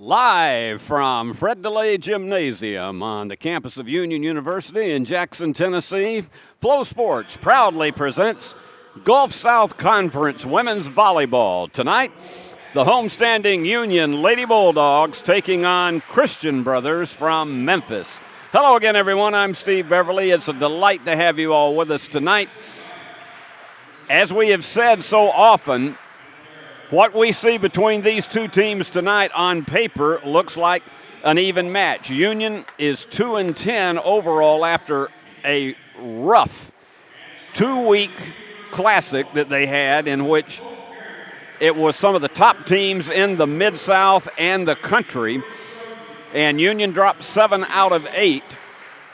Live from Fred DeLay Gymnasium on the campus of Union University in Jackson, Tennessee, Flow Sports proudly presents Gulf South Conference Women's Volleyball. Tonight, the homestanding Union Lady Bulldogs taking on Christian Brothers from Memphis. Hello again, everyone. I'm Steve Beverly. It's a delight to have you all with us tonight. As we have said so often, what we see between these two teams tonight on paper looks like an even match. Union is 2-10 overall after a rough 2-week classic that they had in which it was some of the top teams in the Mid-South and the country. And Union dropped 7 out of 8.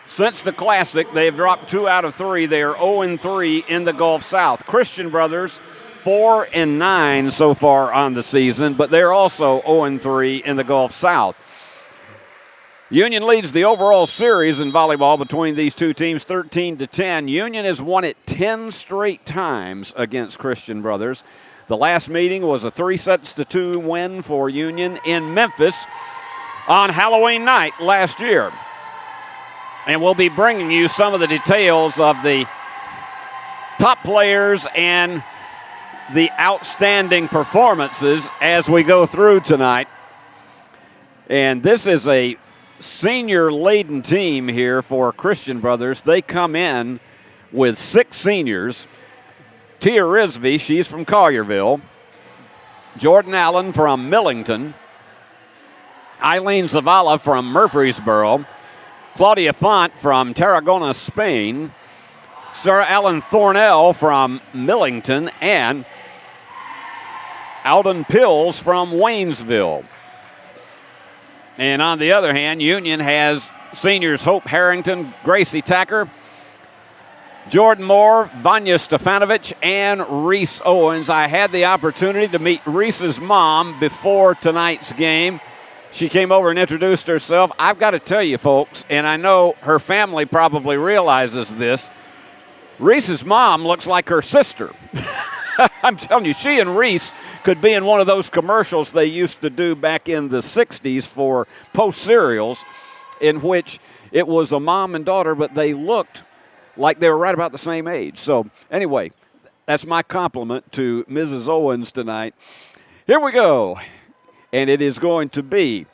Since the classic, they've dropped 2 out of 3. They are 0-3 in the Gulf South. Christian Brothers 4-9 so far on the season, but they're also 0-3 in the Gulf South. Union leads the overall series in volleyball between these two teams 13-10. Union has won it 10 straight times against Christian Brothers. The last meeting was a 3-2 win for Union in Memphis on Halloween night last year. And we'll be bringing you some of the details of the top players and the outstanding performances as we go through tonight. And this is a senior-laden team here for Christian Brothers. They come in with 6 seniors. Tia Risby, she's from Collierville. Jordan Allen from Millington. Eileen Zavala from Murfreesboro. Claudia Font from Tarragona, Spain. Sarah Ellen Thornell from Millington. And Alden Pills from Waynesville. And on the other hand, Union has seniors Hope Harrington, Gracie Tacker, Jordan Moore, Vanya Stefanovic, and Reese Owens. I had the opportunity to meet Reese's mom before tonight's game. She came over and introduced herself. I've got to tell you, folks, and I know her family probably realizes this, Reese's mom looks like her sister. I'm telling you, she and Reese could be in one of those commercials they used to do back in the 60s for Post cereals, in which it was a mom and daughter, but they looked like they were right about the same age. So anyway, that's my compliment to Mrs. Owens tonight. Here we go. And it is going to be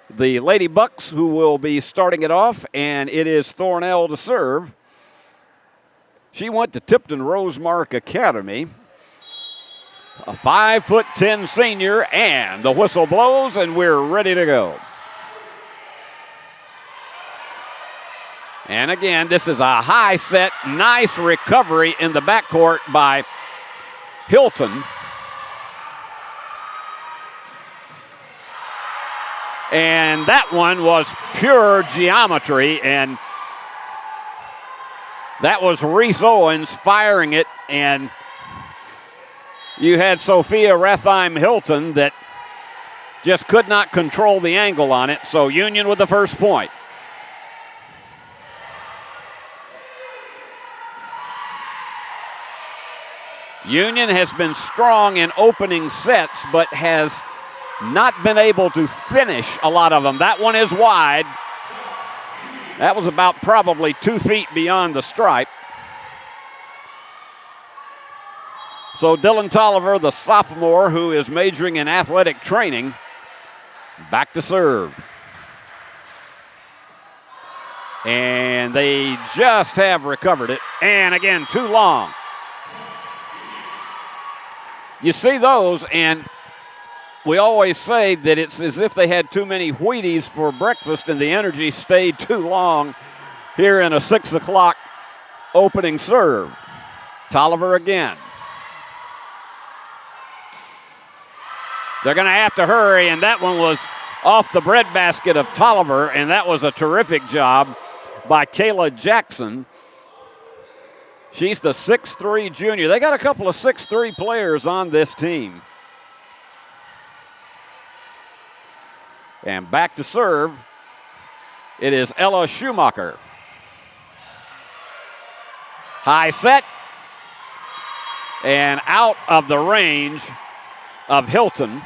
the Lady Bucks who will be starting it off, and it is Thornell to serve. She went to Tipton Rosemark Academy. A 5'10" senior, and the whistle blows, and we're ready to go. And again, this is a high set, nice recovery in the backcourt by Hilton. And that one was pure geometry, and that was Reese Owens firing it, and you had Sophia Rathheim Hilton that just could not control the angle on it, so Union with the first point. Union has been strong in opening sets, but has not been able to finish a lot of them. That one is wide. That was about probably 2 feet beyond the stripe. So Dylan Tolliver, the sophomore who is majoring in athletic training, back to serve. And they just have recovered it. And again, too long. You see those, and we always say that it's as if they had too many Wheaties for breakfast and the energy stayed too long here in a 6 o'clock opening serve. Tolliver again. They're going to have to hurry, and that one was off the breadbasket of Tolliver, and that was a terrific job by Kayla Jackson. She's the 6'3" junior. They got a couple of 6'3" players on this team. And back to serve, it is Ella Schumacher. High set, and out of the range of Hilton.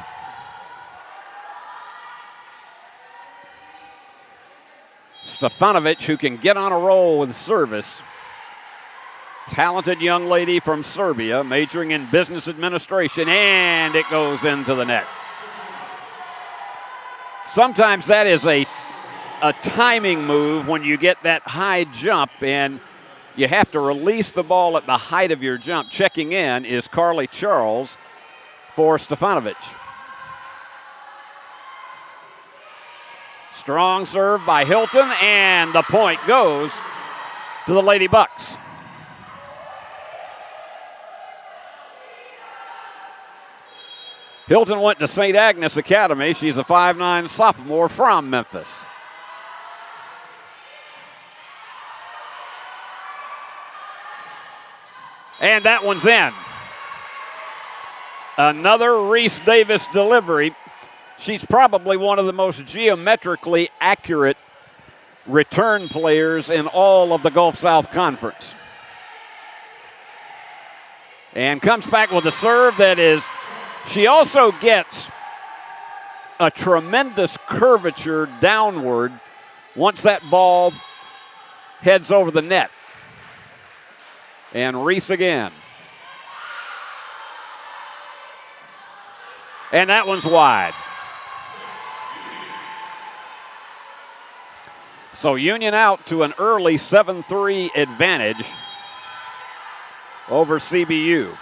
Stefanovic, who can get on a roll with service. Talented young lady from Serbia, majoring in business administration, and it goes into the net. Sometimes that is a timing move when you get that high jump, and you have to release the ball at the height of your jump. Checking in is Carly Charles for Stefanovic. Strong serve by Hilton, and the point goes to the Lady Bucks. Hilton went to St. Agnes Academy. She's a 5'9" sophomore from Memphis. And that one's in. Another Reese Davis delivery. She's probably one of the most geometrically accurate return players in all of the Gulf South Conference. And comes back with a serve that is, she also gets a tremendous curvature downward once that ball heads over the net. And Reese again. And that one's wide. So Union out to an early 7-3 advantage over CBU.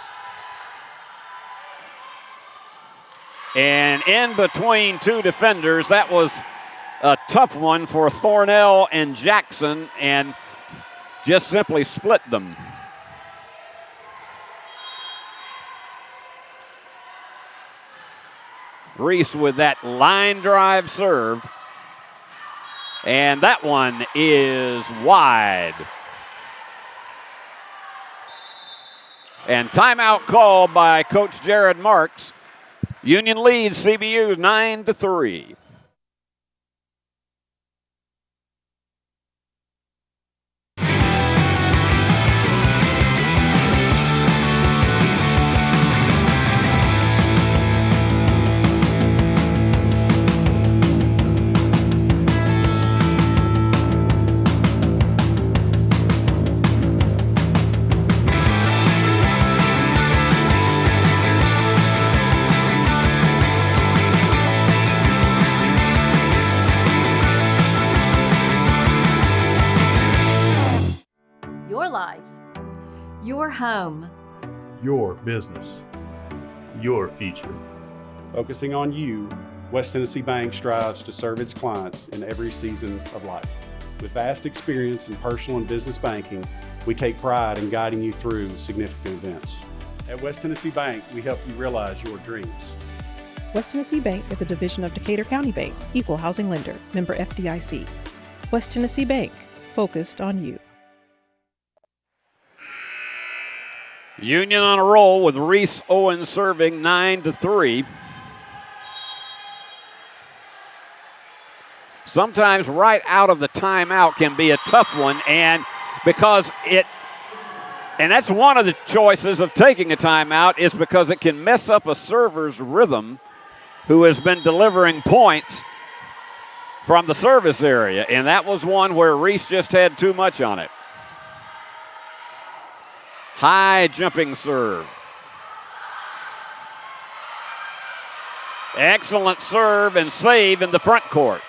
And in between two defenders, that was a tough one for Thornell and Jackson, and just simply split them. Reese with that line drive serve. And that one is wide. And timeout called by Coach Jared Marks. Union leads CBU 9-3. Your home. Your business. Your future. Focusing on you, West Tennessee Bank strives to serve its clients in every season of life. With vast experience in personal and business banking, we take pride in guiding you through significant events. At West Tennessee Bank, we help you realize your dreams. West Tennessee Bank is a division of Decatur County Bank, equal housing lender, member FDIC. West Tennessee Bank, focused on you. Union on a roll with Reese Owens serving 9-3. Sometimes right out of the timeout can be a tough one, and that's one of the choices of taking a timeout, is because it can mess up a server's rhythm who has been delivering points from the service area, and that was one where Reese just had too much on it. High jumping serve. Excellent serve and save in the front court.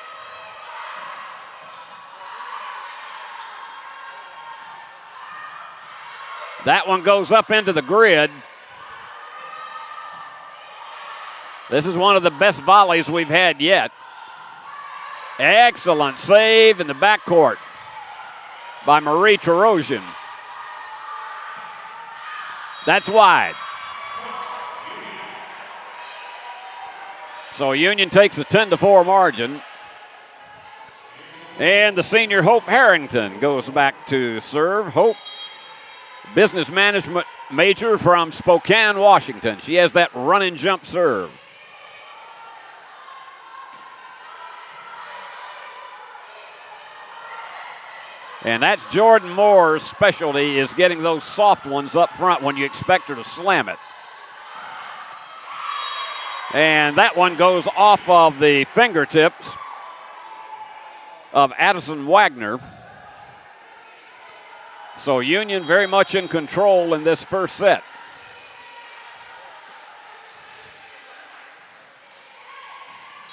That one goes up into the grid. This is one of the best volleys we've had yet. Excellent save in the backcourt by Marie Terosian. That's wide. So Union takes a 10-4 margin. And the senior Hope Harrington goes back to serve. Hope, business management major from Spokane, Washington. She has that run and jump serve. And that's Jordan Moore's specialty, is getting those soft ones up front when you expect her to slam it. And that one goes off of the fingertips of Addison Wagner. So Union very much in control in this first set.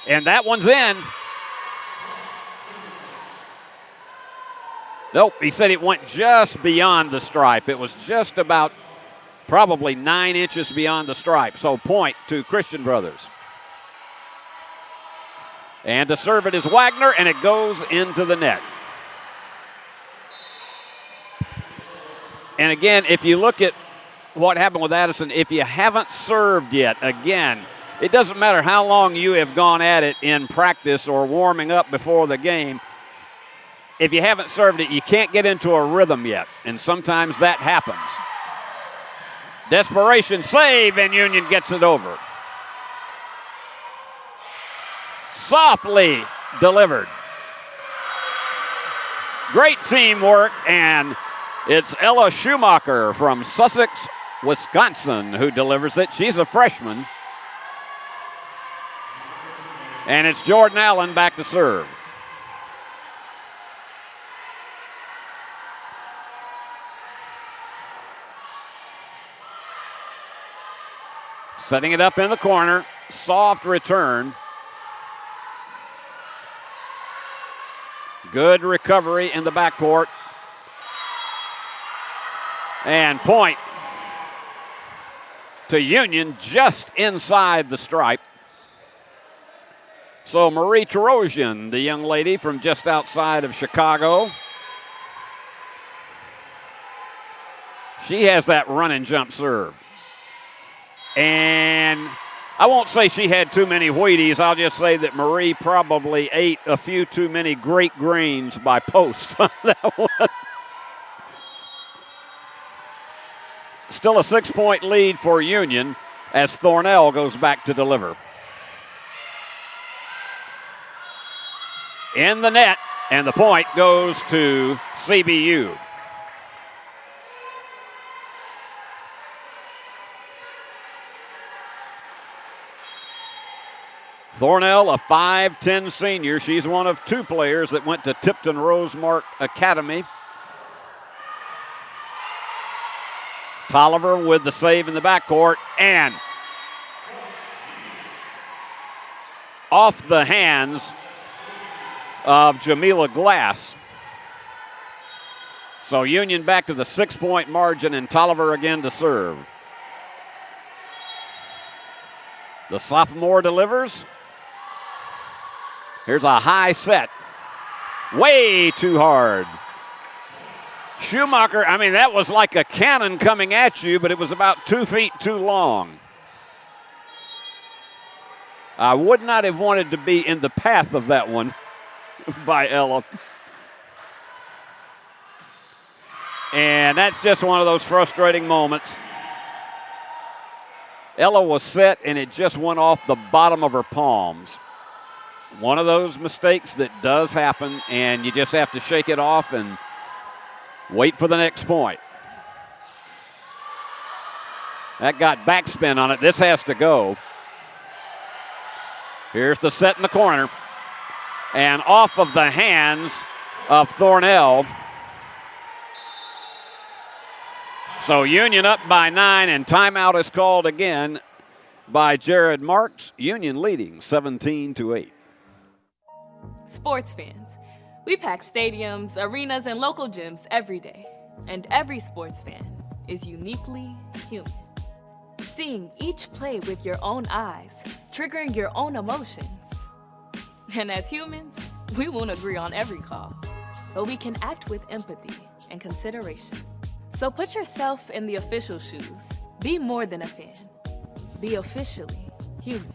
And that one's in. Nope, he said it went just beyond the stripe. It was just about probably 9 inches beyond the stripe. So point to Christian Brothers. And to serve it is Wagner, and it goes into the net. And again, if you look at what happened with Addison, if you haven't served yet, again, it doesn't matter how long you have gone at it in practice or warming up before the game. If you haven't served it, you can't get into a rhythm yet, and sometimes that happens. Desperation save, and Union gets it over. Softly delivered. Great teamwork, and it's Ella Schumacher from Sussex, Wisconsin, who delivers it. She's a freshman. And it's Jordan Allen back to serve. Setting it up in the corner. Soft return. Good recovery in the backcourt. And point to Union just inside the stripe. So Marie Tarosian, the young lady from just outside of Chicago. She has that run and jump serve. And I won't say she had too many Wheaties. I'll just say that Marie probably ate a few too many Great Greens by post on that one. Still a 6-point lead for Union as Thornell goes back to deliver. In the net, and the point goes to CBU. Thornell, a 5'10 senior. She's one of 2 players that went to Tipton Rosemark Academy. Tolliver with the save in the backcourt, and off the hands of Jamila Glass. So Union back to the 6-point margin, and Tolliver again to serve. The sophomore delivers. Here's a high set. Way too hard. Schumacher, I mean, that was like a cannon coming at you, but it was about 2 feet too long. I would not have wanted to be in the path of that one by Ella. And that's just one of those frustrating moments. Ella was set, and it just went off the bottom of her palms. One of those mistakes that does happen, and you just have to shake it off and wait for the next point. That got backspin on it. This has to go. Here's the set in the corner. And off of the hands of Thornell. So Union up by 9, and timeout is called again by Jared Marks. Union leading 17-8. Sports fans, we pack stadiums, arenas, and local gyms every day. And every sports fan is uniquely human. Seeing each play with your own eyes, triggering your own emotions. And as humans, we won't agree on every call, but we can act with empathy and consideration. So put yourself in the official shoes. Be more than a fan. Be officially human.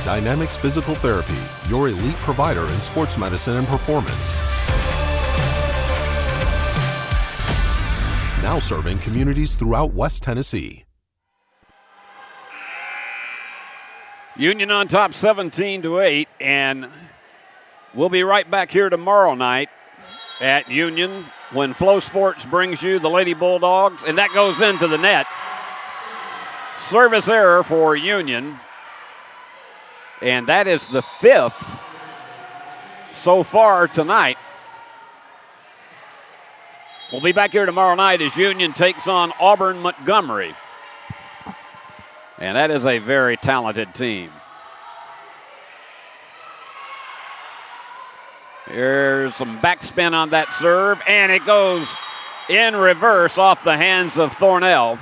Dynamics Physical Therapy, your elite provider in sports medicine and performance. Now serving communities throughout West Tennessee. Union on top 17-8, and we'll be right back here tomorrow night at Union when Flow Sports brings you the Lady Bulldogs, and that goes into the net. Service error for Union, and that is the 5th so far tonight. We'll be back here tomorrow night as Union takes on Auburn Montgomery. And that is a very talented team. Here's some backspin on that serve, and it goes in reverse off the hands of Thornell.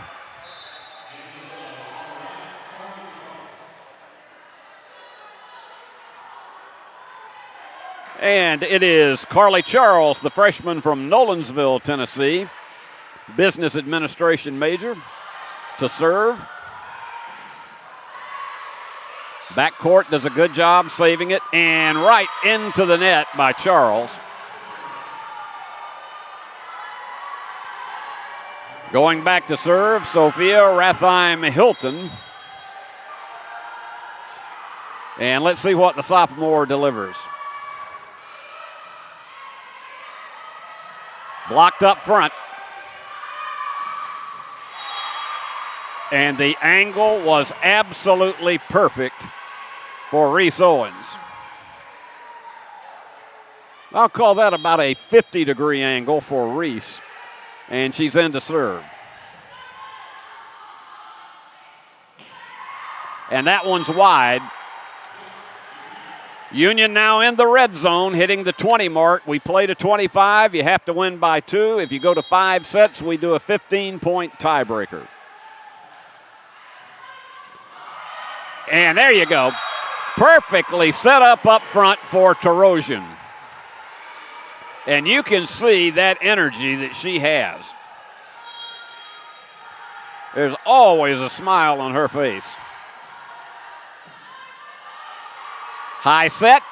And it is Carly Charles, the freshman from Nolensville, Tennessee, business administration major, to serve. Backcourt does a good job saving it, and right into the net by Charles. Going back to serve, Sophia Rathheim-Hilton. And let's see what the sophomore delivers. Blocked up front. And the angle was absolutely perfect for Reese Owens. I'll call that about a 50-degree angle for Reese. And she's in to serve. And that one's wide. Union now in the red zone, hitting the 20 mark. We play to 25. You have to win by 2. If you go to 5 sets, we do a 15-point tiebreaker. And there you go. Perfectly set up front for Tarosian. And you can see that energy that she has. There's always a smile on her face. High set.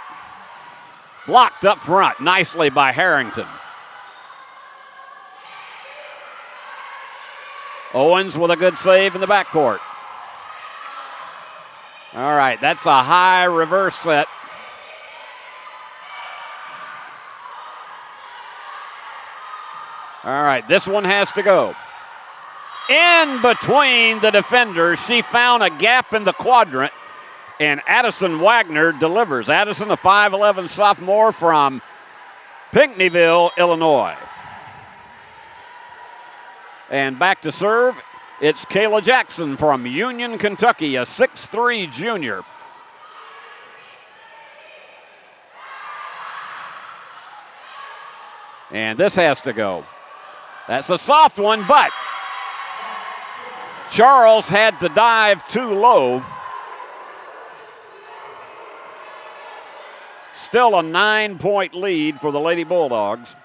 Blocked up front nicely by Harrington. Owens with a good save in the backcourt. All right, that's a high reverse set. All right, this one has to go. In between the defenders, she found a gap in the quadrant, and Addison Wagner delivers. Addison, a 5'11 sophomore from Pinckneyville, Illinois. And back to serve, it's Kayla Jackson from Union, Kentucky, a 6'3 junior. And this has to go. That's a soft one, but Charles had to dive too low. Still a 9-point lead for the Lady Bulldogs.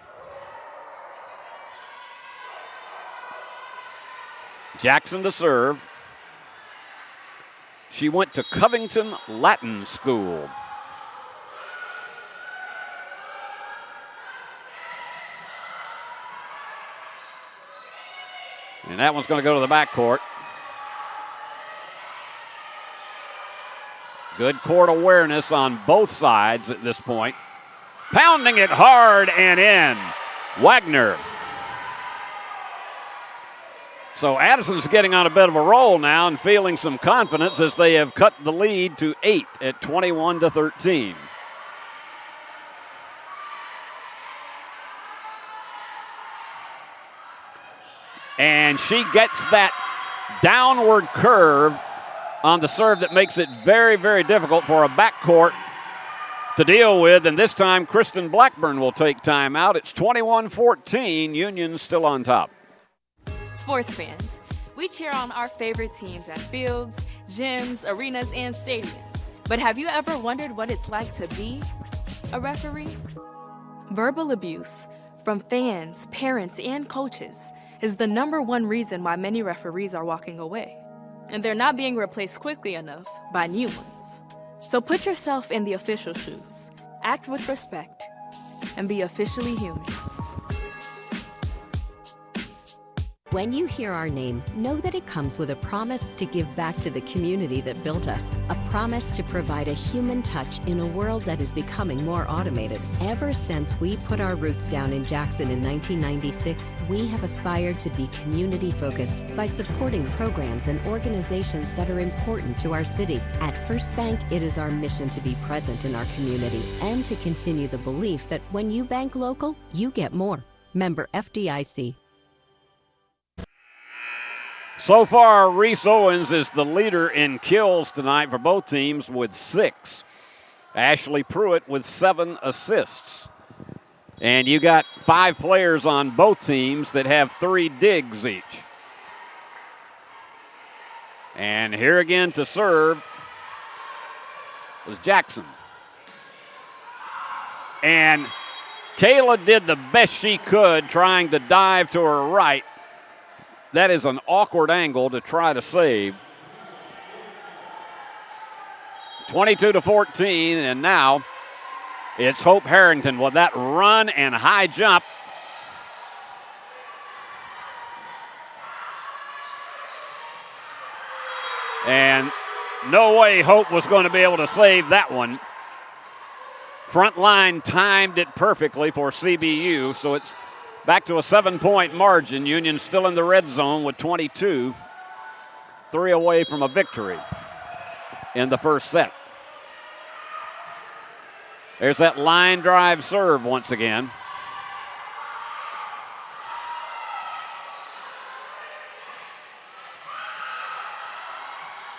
Jackson to serve. She went to Covington Latin School. And that one's going to go to the backcourt. Good court awareness on both sides at this point. Pounding it hard and in. Wagner. So Addison's getting on a bit of a roll now and feeling some confidence as they have cut the lead to 8 at 21-13. And she gets that downward curve on the serve that makes it very, very difficult for a backcourt to deal with. And this time, Kristen Blackburn will take time out. It's 21-14. Union still on top. Sports fans, we cheer on our favorite teams at fields, gyms, arenas, and stadiums. But have you ever wondered what it's like to be a referee? Verbal abuse from fans, parents, and coaches is the #1 reason why many referees are walking away. And they're not being replaced quickly enough by new ones. So put yourself in the official shoes, act with respect, and be officially human. When you hear our name, know that it comes with a promise to give back to the community that built us, a promise to provide a human touch in a world that is becoming more automated. Ever since we put our roots down in Jackson in 1996, we have aspired to be community-focused by supporting programs and organizations that are important to our city. At First Bank, it is our mission to be present in our community and to continue the belief that when you bank local, you get more. Member FDIC. So far, Reese Owens is the leader in kills tonight for both teams with 6. Ashley Pruitt with 7 assists. And you got 5 players on both teams that have 3 digs each. And here again to serve was Jackson. And Kayla did the best she could trying to dive to her right. That is an awkward angle to try to save. 22-14, and now it's Hope Harrington with that run and high jump. And no way Hope was going to be able to save that one. Front line timed it perfectly for CBU, so it's back to a 7-point margin. Union still in the red zone with 22. 3 away from a victory in the first set. There's that line drive serve once again.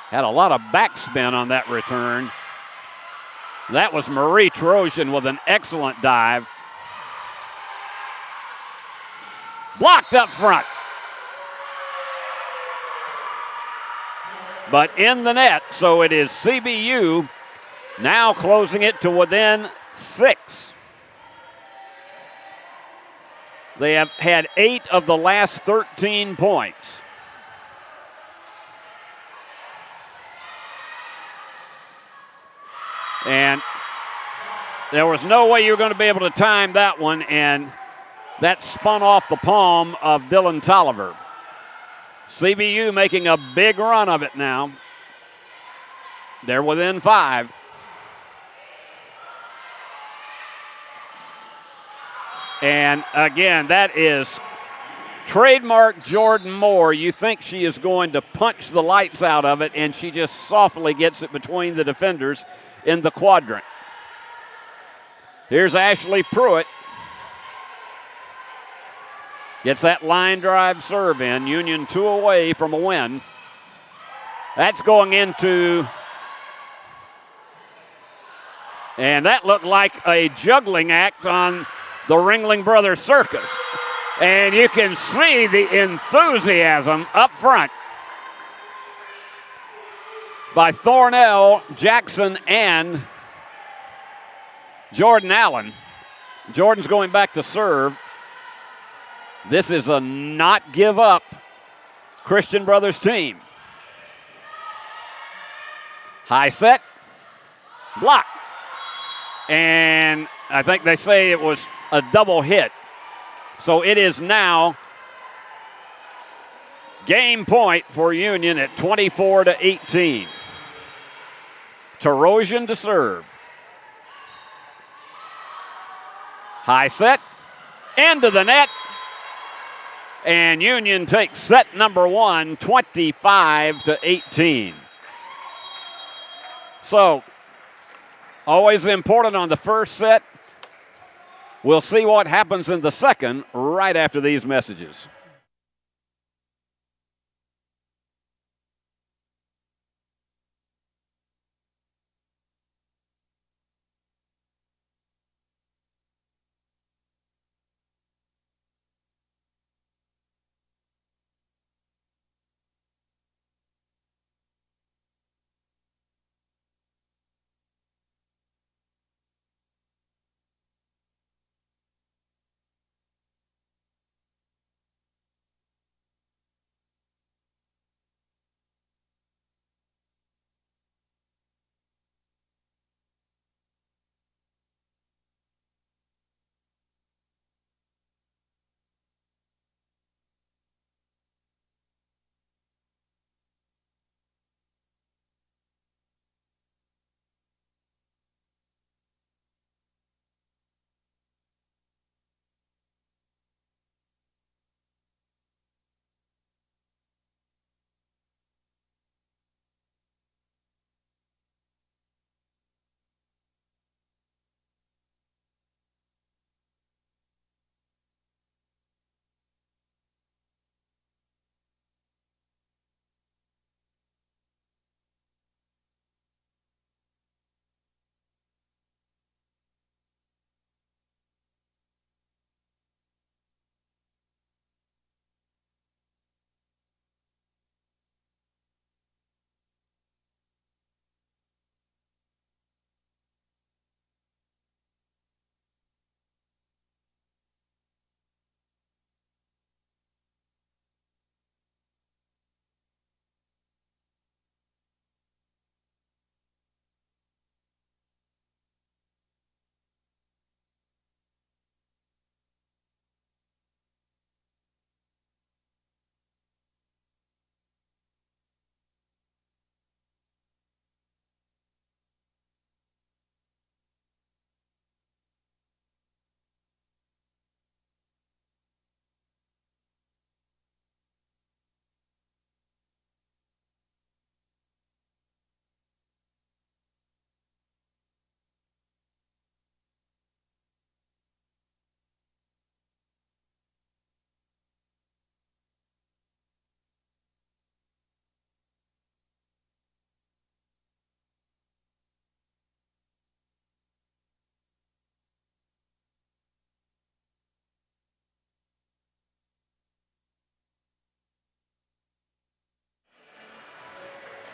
Had a lot of backspin on that return. That was Marie Trojan with an excellent dive. Blocked up front. But in the net, so it is CBU now closing it to within 6. They have had 8 of the last 13 points. And there was no way you were going to be able to time that one, and that spun off the palm of Dylan Tolliver. CBU making a big run of it now. They're within 5. And again, that is trademark Jordan Moore. You think she is going to punch the lights out of it, and she just softly gets it between the defenders in the quadrant. Here's Ashley Pruitt. Gets that line drive serve in. Union 2 away from a win. That's going into, and that looked like a juggling act on the Ringling Brothers Circus. And you can see the enthusiasm up front by Thornell, Jackson, and Jordan Allen. Jordan's going back to serve. This is a not give up Christian Brothers team. High set, block. And I think they say it was a double hit. So it is now game point for Union at 24-18. Tarosian to serve. High set, into the net. And Union takes set number 1, 25-18. So, always important on the first set. We'll see what happens in the second right after these messages.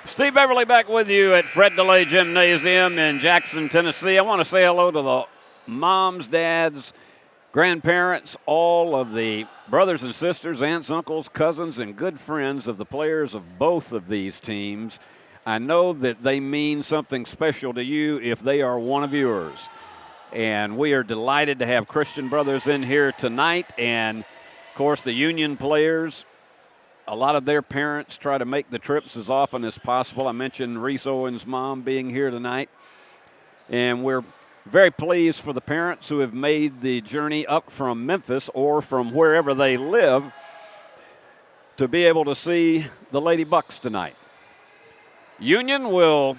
Steve Beverly back with you at Fred DeLay Gymnasium in Jackson, Tennessee. I want to say hello to the moms, dads, grandparents, all of the brothers and sisters, aunts, uncles, cousins, and good friends of the players of both of these teams. I know that they mean something special to you if they are one of yours. And we are delighted to have Christian Brothers in here tonight. And, of course, the Union players, a lot of their parents try to make the trips as often as possible. I mentioned Reese Owens' mom being here tonight. And we're very pleased for the parents who have made the journey up from Memphis or from wherever they live to be able to see the Lady Bucks tonight. Union will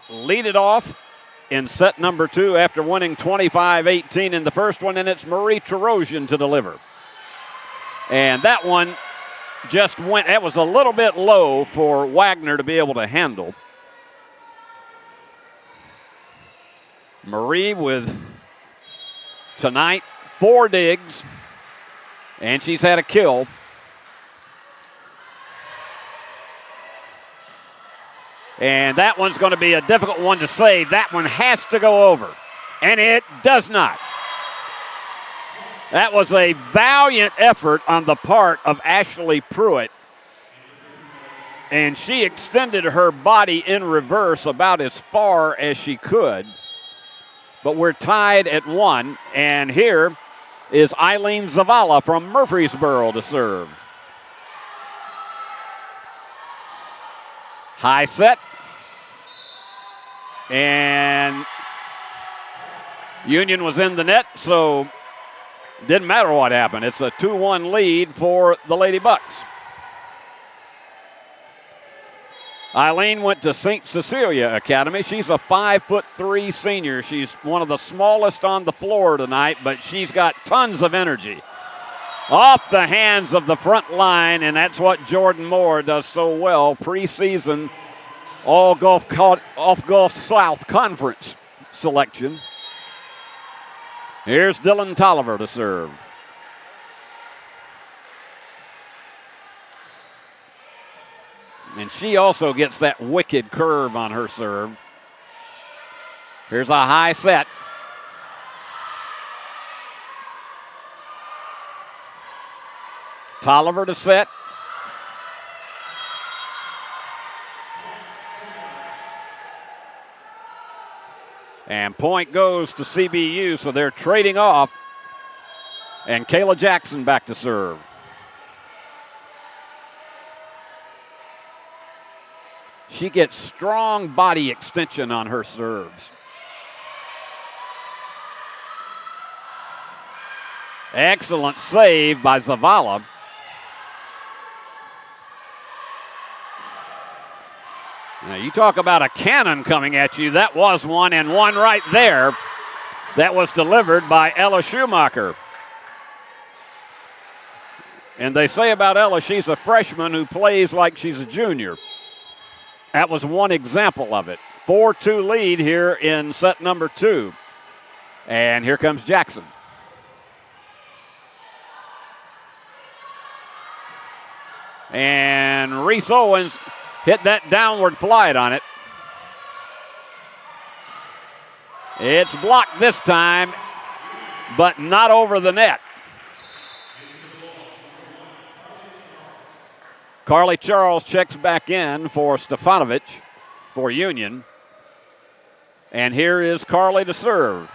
lead it off in set number 2 after winning 25-18 in the first one, and it's Marie Terosian to deliver. And that one just went, that was a little bit low for Wagner to be able to handle. Marie with tonight 4 digs, and she's had a kill. And that one's going to be a difficult one to save. That one has to go over, and it does not. That was a valiant effort on the part of Ashley Pruitt, and she extended her body in reverse about as far as she could. But we're tied at 1, and here is Eileen Zavala from Murfreesboro to serve. High set. And Union was in the net, so didn't matter what happened. It's a 2-1 lead for the Lady Bucks. Eileen went to St. Cecilia Academy. She's a 5'3" senior. She's one of the smallest on the floor tonight, but she's got tons of energy. Off the hands of the front line, and that's what Jordan Moore does so well preseason. All Gulf South Conference selection. Here's Dylan Tolliver to serve. And she also gets that wicked curve on her serve. Here's a high set. Tolliver to set. And point goes to CBU, so they're trading off. And Kayla Jackson back to serve. She gets strong body extension on her serves. Excellent save by Zavala. Now, you talk about a cannon coming at you. That was one, and one right there. That was delivered by Ella Schumacher. And they say about Ella, she's a freshman who plays like she's a junior. That was one example of it. 4-2 lead here in set number 2. And here comes Jackson. And Reese Owens hit that downward flight on it. It's blocked this time, but not over the net. Carly Charles checks back in for Stefanovic for Union. And here is Carly to serve.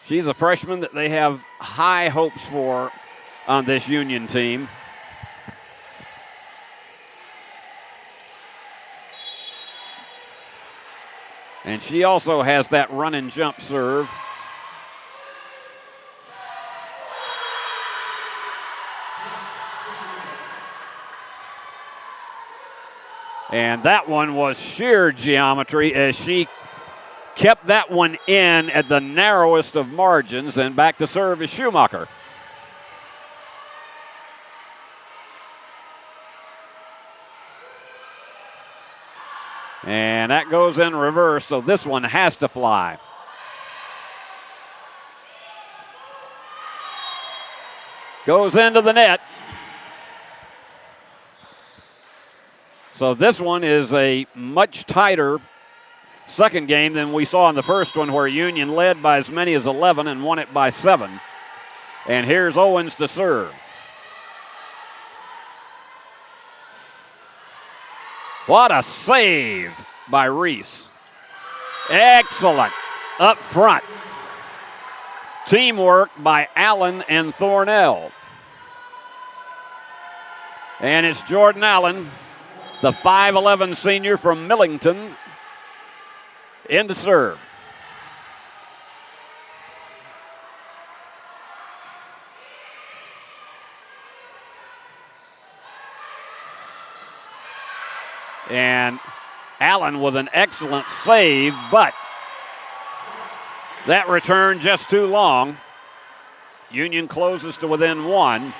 She's a freshman that they have high hopes for on this Union team. And she also has that run and jump serve. And that one was sheer geometry as she kept that one in at the narrowest of margins. And back to serve is Schumacher. And that goes in reverse, so this one has to fly. Goes into the net. So this one is a much tighter second game than we saw in the first one, where Union led by as many as 11 and won it by 7. And here's Owens to serve. What a save by Reese. Excellent up front. Teamwork by Allen and Thornell. And it's Jordan Allen, the 5'11 senior from Millington, in to serve. And Allen with an excellent save, but that return just too long. Union closes to within 1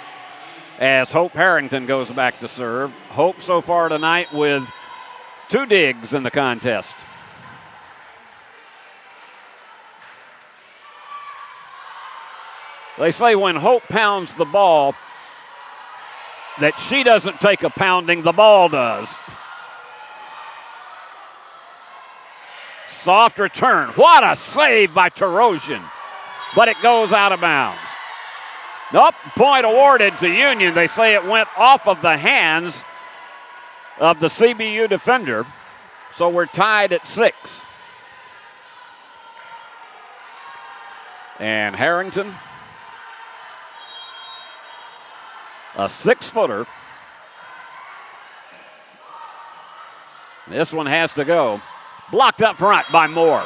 as Hope Harrington goes back to serve. Hope so far tonight with 2 digs in the contest. They say when Hope pounds the ball that she doesn't take a pounding, the ball does. Soft return. What a save by Tarosian. But it goes out of bounds. Nope, point awarded to Union. They say it went off of the hands of the CBU defender. So we're tied at 6. And Harrington, a 6-footer. This one has to go. Blocked up front by Moore.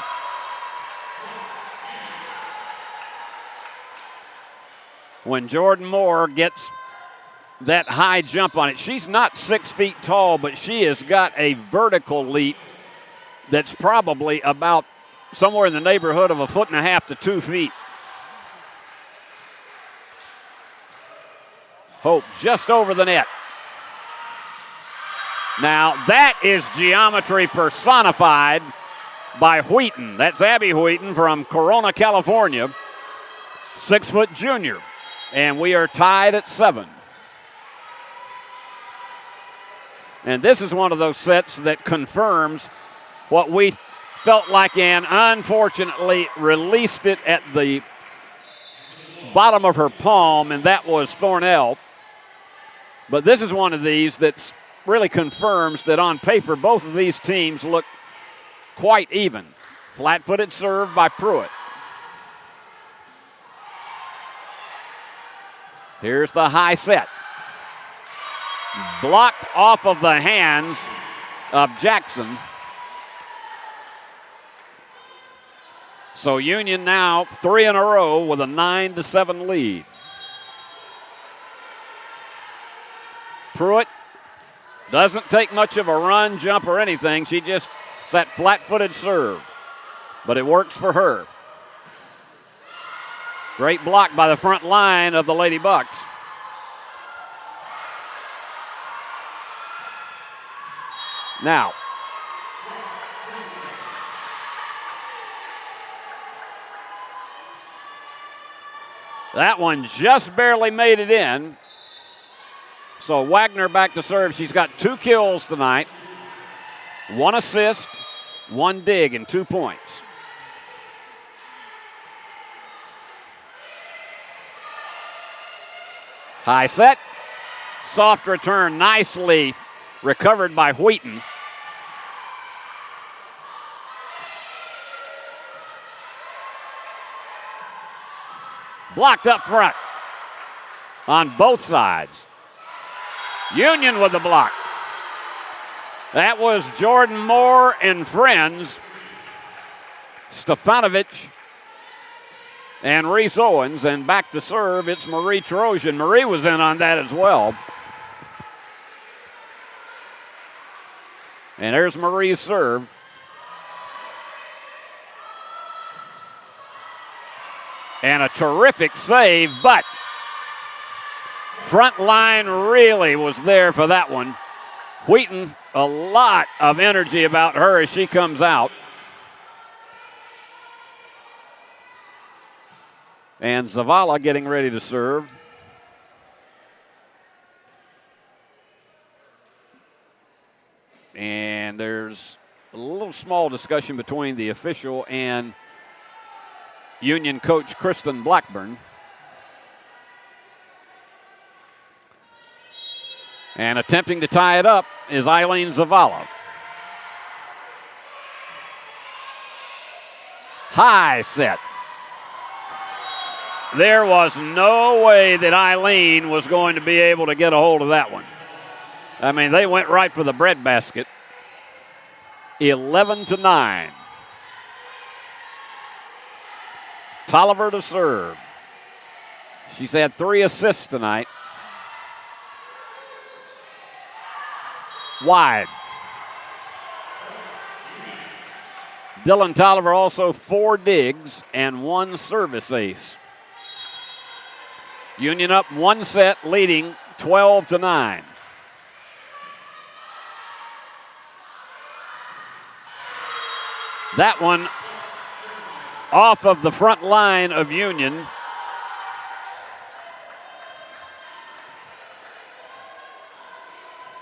When Jordan Moore gets that high jump on it, she's not 6 feet tall, but she has got a vertical leap that's probably about somewhere in the neighborhood of 1.5 to 2 feet. Hope just over the net. Now, that is geometry personified by Wheaton. That's Abby Wheaton from Corona, California, 6-foot junior. And we are tied at 7. And this is one of those sets that confirms what we felt like, and unfortunately released it at the bottom of her palm, and that was Thornell. But this is one of these that's really confirms that on paper both of these teams look quite even. Flat-footed serve by Pruitt. Here's the high set. Blocked off of the hands of Jackson. So Union now 3 in a row with a 9-7 lead. Pruitt doesn't take much of a run, jump, or anything. She just, it's that flat-footed serve. But it works for her. Great block by the front line of the Lady Bucks. Now, that one just barely made it in. So Wagner back to serve. She's got 2 kills tonight, 1 assist, 1 dig, and 2 points. High set, soft return, nicely recovered by Wheaton. Blocked up front on both sides. Union with the block. That was Jordan Moore and friends. Stefanovic and Reese Owens, and back to serve, it's Marie Tarosian. Marie was in on that as well. And there's Marie's serve. And a terrific save, but front line really was there for that one. Wheaton, a lot of energy about her as she comes out. And Zavala getting ready to serve. small discussion between the official and Union coach Kristen Blackburn. And attempting to tie it up is Eileen Zavala. High set. There was no way that Eileen was going to be able to get a hold of that one. I mean, they went right for the breadbasket. 11-9. Tolliver to serve. She's had 3 assists tonight. Wide. Dylan Tolliver also 4 digs and 1 service ace. Union up 1 set, leading 12-9. That one off of the front line of Union.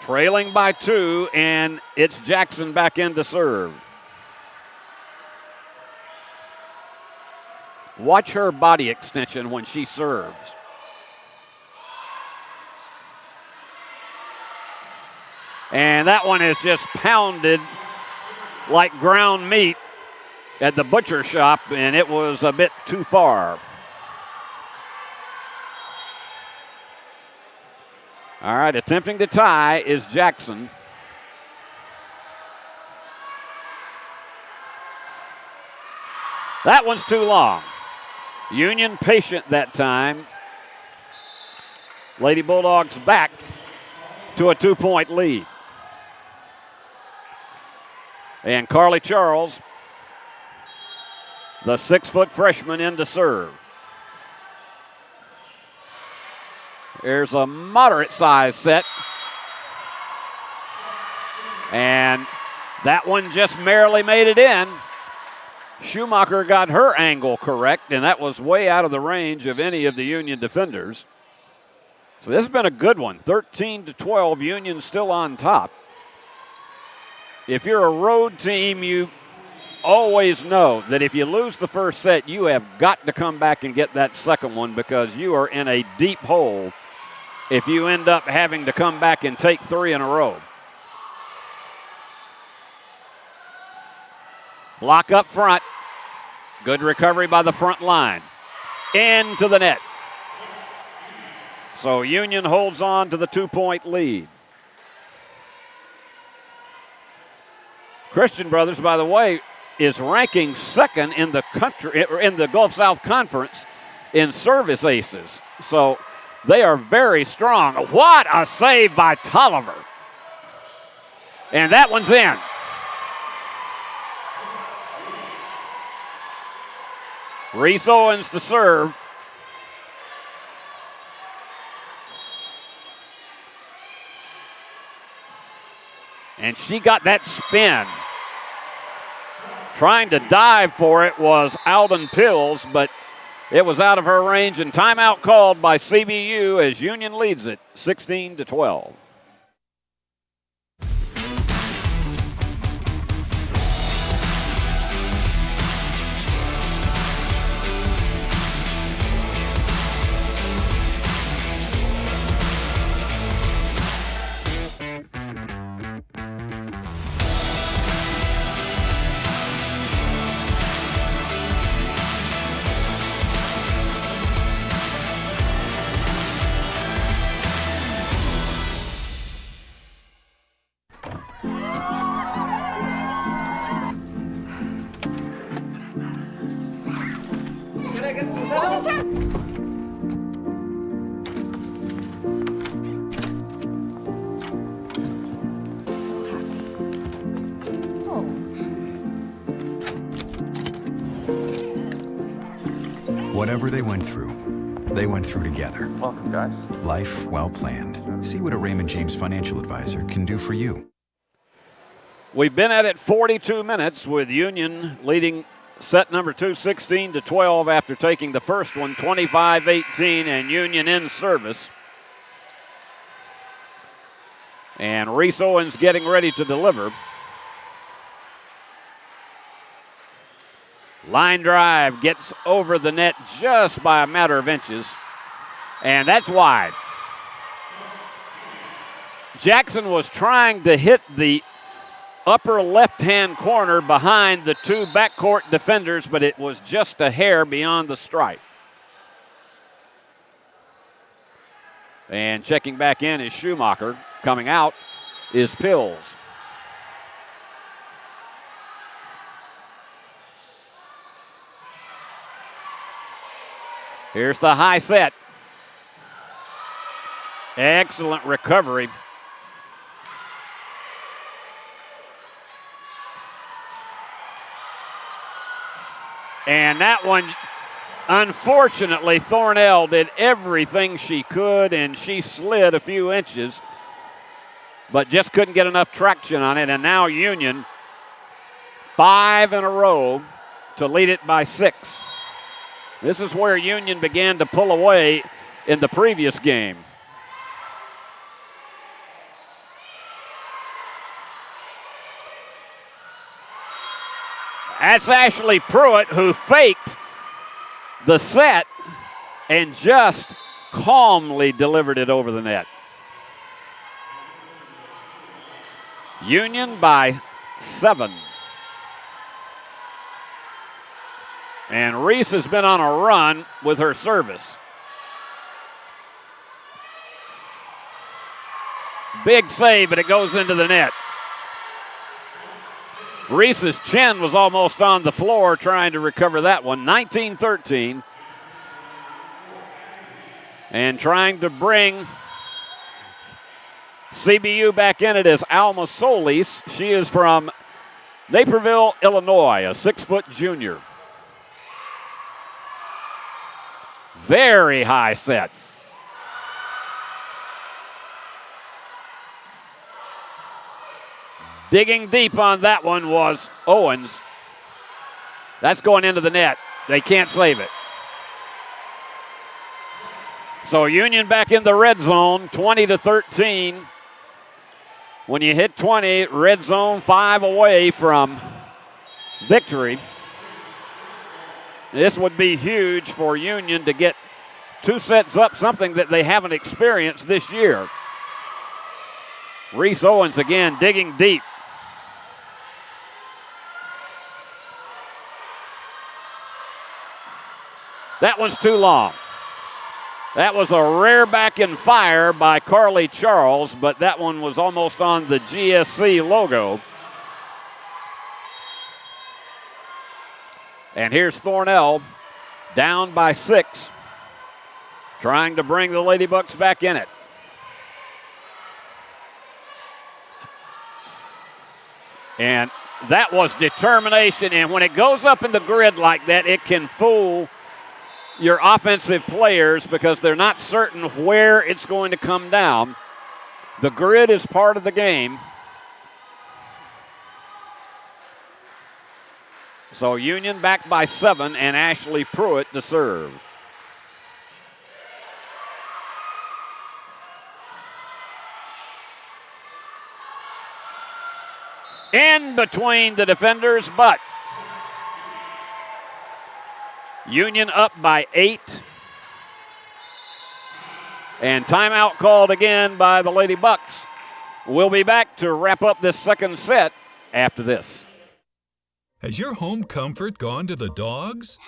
Trailing by 2, and it's Jackson back in to serve. Watch her body extension when she serves. And that one is just pounded like ground meat at the butcher shop, and it was a bit too far. All right, attempting to tie is Jackson. That one's too long. Union patient that time. Lady Bulldogs back to a 2-point lead. And Carly Charles, the 6-foot freshman, in to serve. There's a moderate-sized set. And that one just merely made it in. Schumacher got her angle correct, and that was way out of the range of any of the Union defenders. So this has been a good one. 13-12, Union still on top. If you're a road team, you always know that if you lose the first set, you have got to come back and get that second one, because you are in a deep hole if you end up having to come back and take 3 in a row. Block up front. Good recovery by the front line. Into the net. So Union holds on to the 2-point lead. Christian Brothers, by the way, is ranking second in the country, in the Gulf South Conference, in service aces. So they are very strong. What a save by Tolliver. And that one's in. Reese Owens to serve. And she got that spin. Trying to dive for it was Alden Pills, but it was out of her range, and timeout called by CBU as Union leads it 16-12. Whatever they went through together. Welcome, guys. Life well planned. See what a Raymond James financial advisor can do for you. We've been at it 42 minutes with Union leading set number 2, 16-12 after taking the first one, 25-18, and Union in service. And Reese Owens getting ready to deliver. Line drive gets over the net just by a matter of inches, and that's wide. Jackson was trying to hit the upper left-hand corner behind the two backcourt defenders, but it was just a hair beyond the stripe. And checking back in is Schumacher. Coming out is Pills. Here's the high set. Excellent recovery. And that one, unfortunately, Thornell did everything she could, and she slid a few inches, but just couldn't get enough traction on it. And now Union, 5 in a row to lead it by 6. This is where Union began to pull away in the previous game. That's Ashley Pruitt, who faked the set and just calmly delivered it over the net. Union by 7. And Reese has been on a run with her service. Big save, but it goes into the net. Reese's chin was almost on the floor trying to recover that one. 19-13. And trying to bring CBU back in it is Alma Solis. She is from Naperville, Illinois, a 6-foot junior. Very high set. Digging deep on that one was Owens. That's going into the net. They can't save it. So Union back in the red zone, 20-13. When you hit 20, red zone 5 away from victory. This would be huge for Union to get 2 sets up, something that they haven't experienced this year. Reese Owens again digging deep. That one's too long. That was a rare back and fire by Carly Charles, but that one was almost on the GSC logo. And here's Thornell down by 6, trying to bring the Lady Bucks back in it. And that was determination, and when it goes up in the grid like that, it can fool your offensive players because they're not certain where it's going to come down. The grid is part of the game. So Union back by 7 and Ashley Pruitt to serve. In between the defenders, but Union up by 8. And timeout called again by the Lady Bucks. We'll be back to wrap up this second set after this. Has your home comfort gone to the dogs?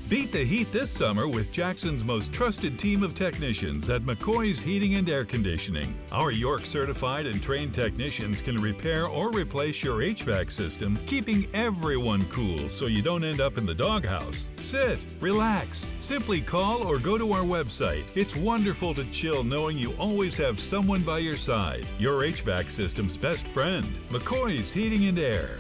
Beat the heat this summer with Jackson's most trusted team of technicians at McCoy's Heating and Air Conditioning. Our York certified and trained technicians can repair or replace your HVAC system, keeping everyone cool so you don't end up in the doghouse. Sit, relax, simply call or go to our website. It's wonderful to chill knowing you always have someone by your side. Your HVAC system's best friend, McCoy's Heating and Air.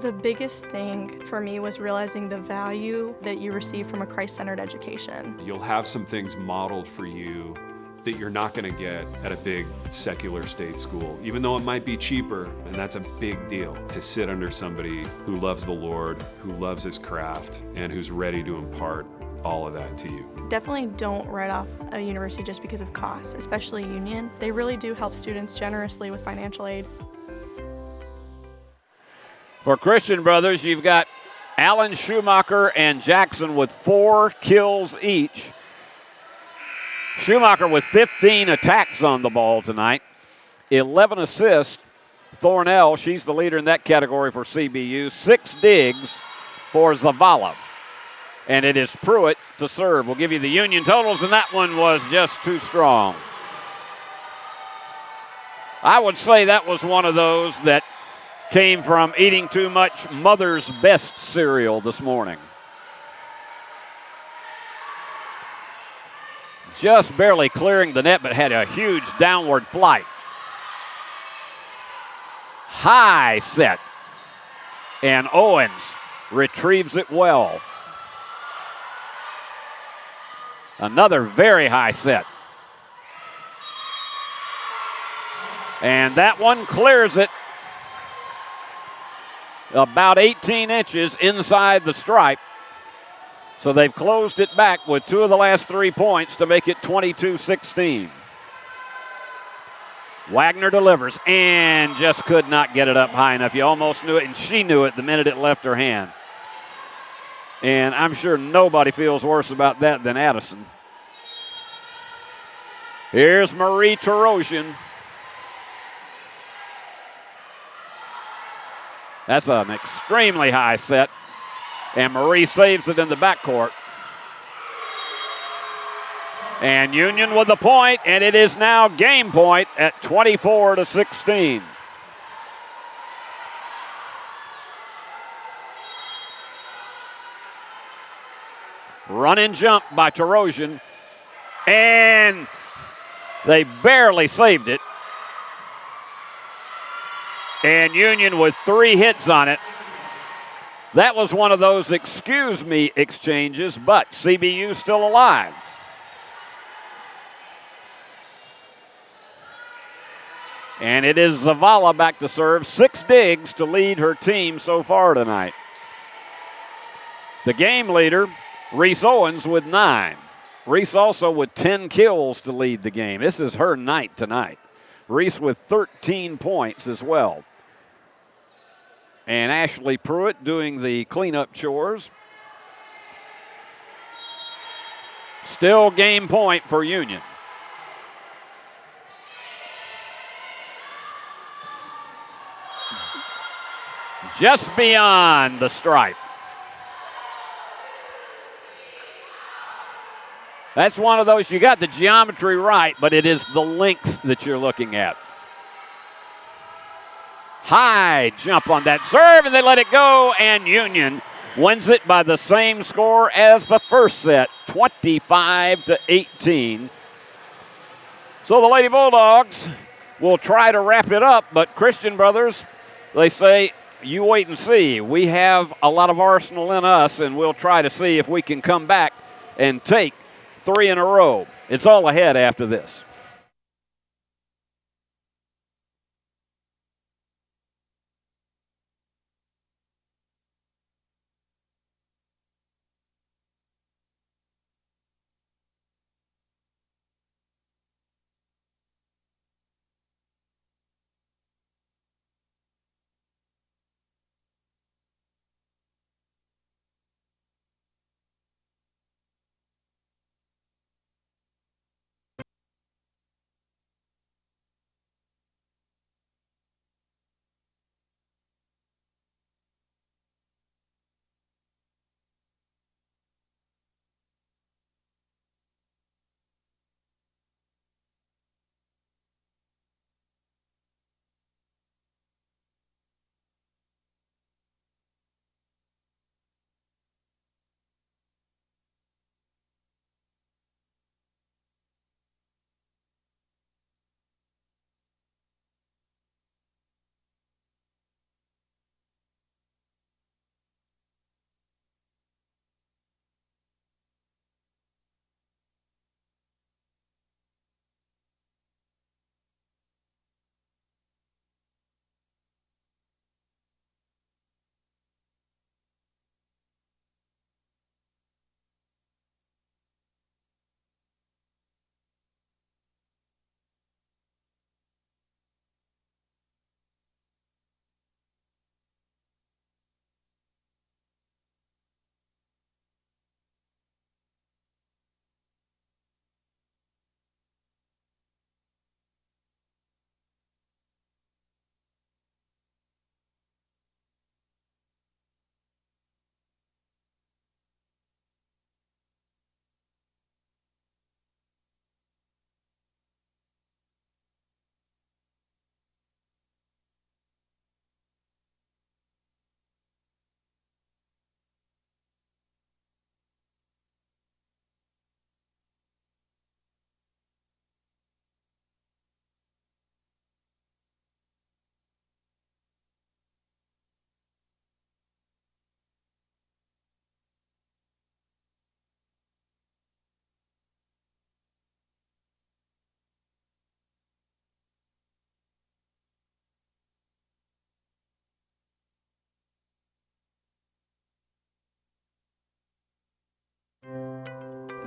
The biggest thing for me was realizing the value that you receive from a Christ-centered education. You'll have some things modeled for you that you're not going to get at a big secular state school, even though it might be cheaper, and that's a big deal to sit under somebody who loves the Lord, who loves his craft, and who's ready to impart all of that to you. Definitely don't write off a university just because of costs, especially Union. They really do help students generously with financial aid. For Christian Brothers, you've got Allen Schumacher and Jackson with 4 kills each. Schumacher with 15 attacks on the ball tonight, 11 assists. Thornell, she's the leader in that category for CBU. 6 digs for Zavala. And it is Pruitt to serve. We'll give you the Union totals, and that one was just too strong. I would say that was one of those that came from eating too much Mother's Best cereal this morning. Just barely clearing the net, but had a huge downward flight. High set. And Owens retrieves it well. Another very high set. And that one clears it about 18 inches inside the stripe. So they've closed it back with 2 of the last 3 points to make it 22-16. Wagner delivers and just could not get it up high enough. You almost knew it, and she knew it the minute it left her hand. And I'm sure nobody feels worse about that than Addison. Here's Marie Tarosian. That's an extremely high set. And Marie saves it in the backcourt. And Union with the point, and it is now game point at 24-16. Run and jump by Tarosian. And they barely saved it. And Union with 3 hits on it. That was one of those excuse me exchanges, but CBU still alive. And it is Zavala back to serve. 6 digs to lead her team so far tonight. The game leader, Reese Owens, with 9. Reese also with 10 kills to lead the game. This is her night tonight. Reese with 13 points as well. And Ashley Pruitt doing the cleanup chores. Still game point for Union. Just beyond the stripe. That's one of those, you got the geometry right, but it is the length that you're looking at. High jump on that serve, and they let it go, and Union wins it by the same score as the first set, 25-18. So the Lady Bulldogs will try to wrap it up, but Christian Brothers, they say, you wait and see. We have a lot of arsenal in us, and we'll try to see if we can come back and take 3 in a row. It's all ahead after this.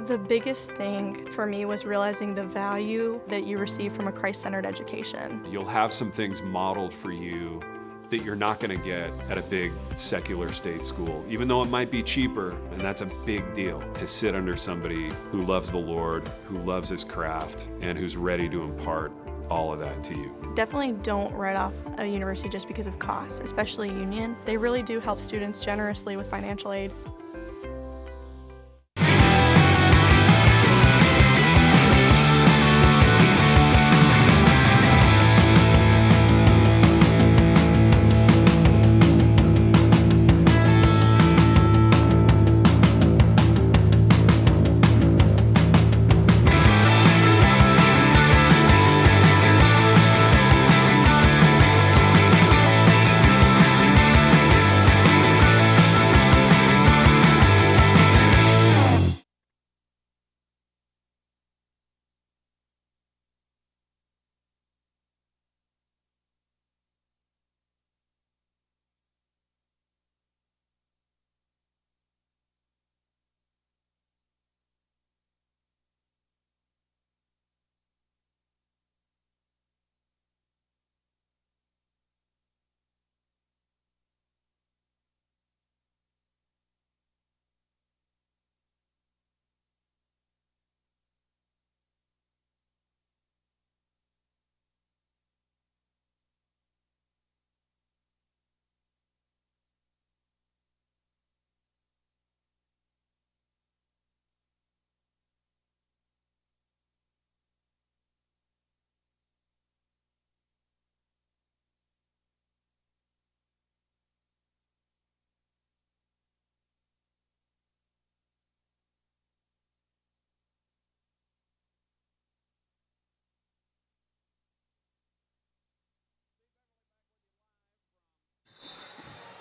The biggest thing for me was realizing the value that you receive from a Christ-centered education. You'll have some things modeled for you that you're not going to get at a big secular state school, even though it might be cheaper, and that's a big deal to sit under somebody who loves the Lord, who loves his craft, and who's ready to impart all of that to you. Definitely don't write off a university just because of costs, especially Union. They really do help students generously with financial aid.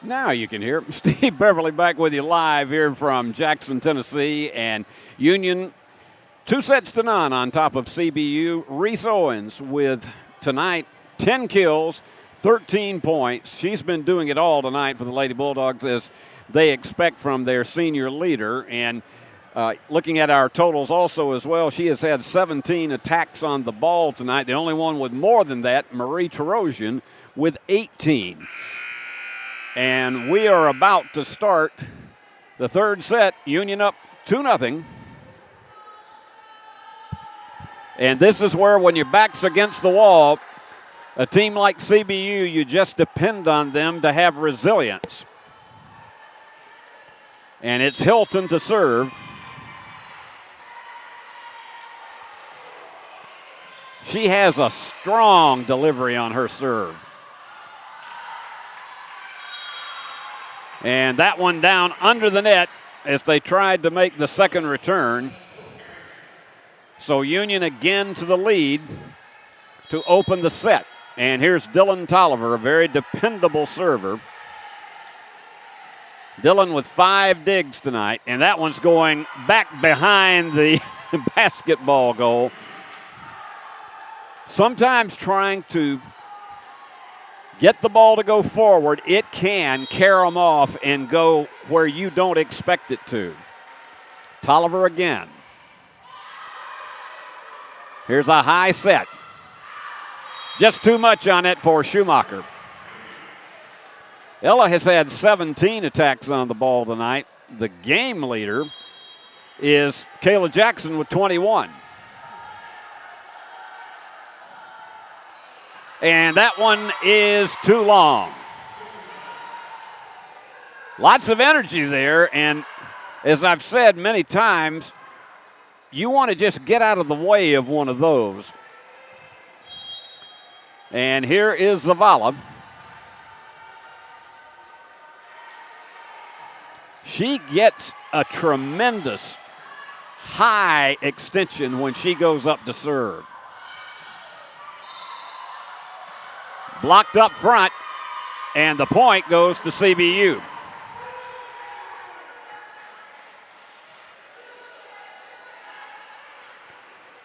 Now you can hear Steve Beverly back with you live here from Jackson, Tennessee, and Union 2-0 on top of CBU. Reese Owens with tonight 10 kills, 13 points. She's been doing it all tonight for the Lady Bulldogs, as they expect from their senior leader. And looking at our totals also as well, she has had 17 attacks on the ball tonight. The only one with more than that, Marie Tarosian, with 18. And we are about to start the third set. Union up 2-0. And this is where, when your back's against the wall, a team like CBU, you just depend on them to have resilience. And it's Hilton to serve. She has a strong delivery on her serve. And that one down under the net as they tried to make the second return. So Union again to the lead to open the set. And here's Dylan Tolliver, a very dependable server. Dylan with 5 digs tonight, and that one's going back behind the basketball goal. Sometimes trying to get the ball to go forward, it can carry them off and go where you don't expect it to. Tolliver again. Here's a high set. Just too much on it for Schumacher. Ella has had 17 attacks on the ball tonight. The game leader is Kayla Jackson with 21. And that one is too long. Lots of energy there, and as I've said many times, you want to just get out of the way of one of those. And here is Zavala. She gets a tremendous high extension when she goes up to serve. Blocked up front, and the point goes to CBU.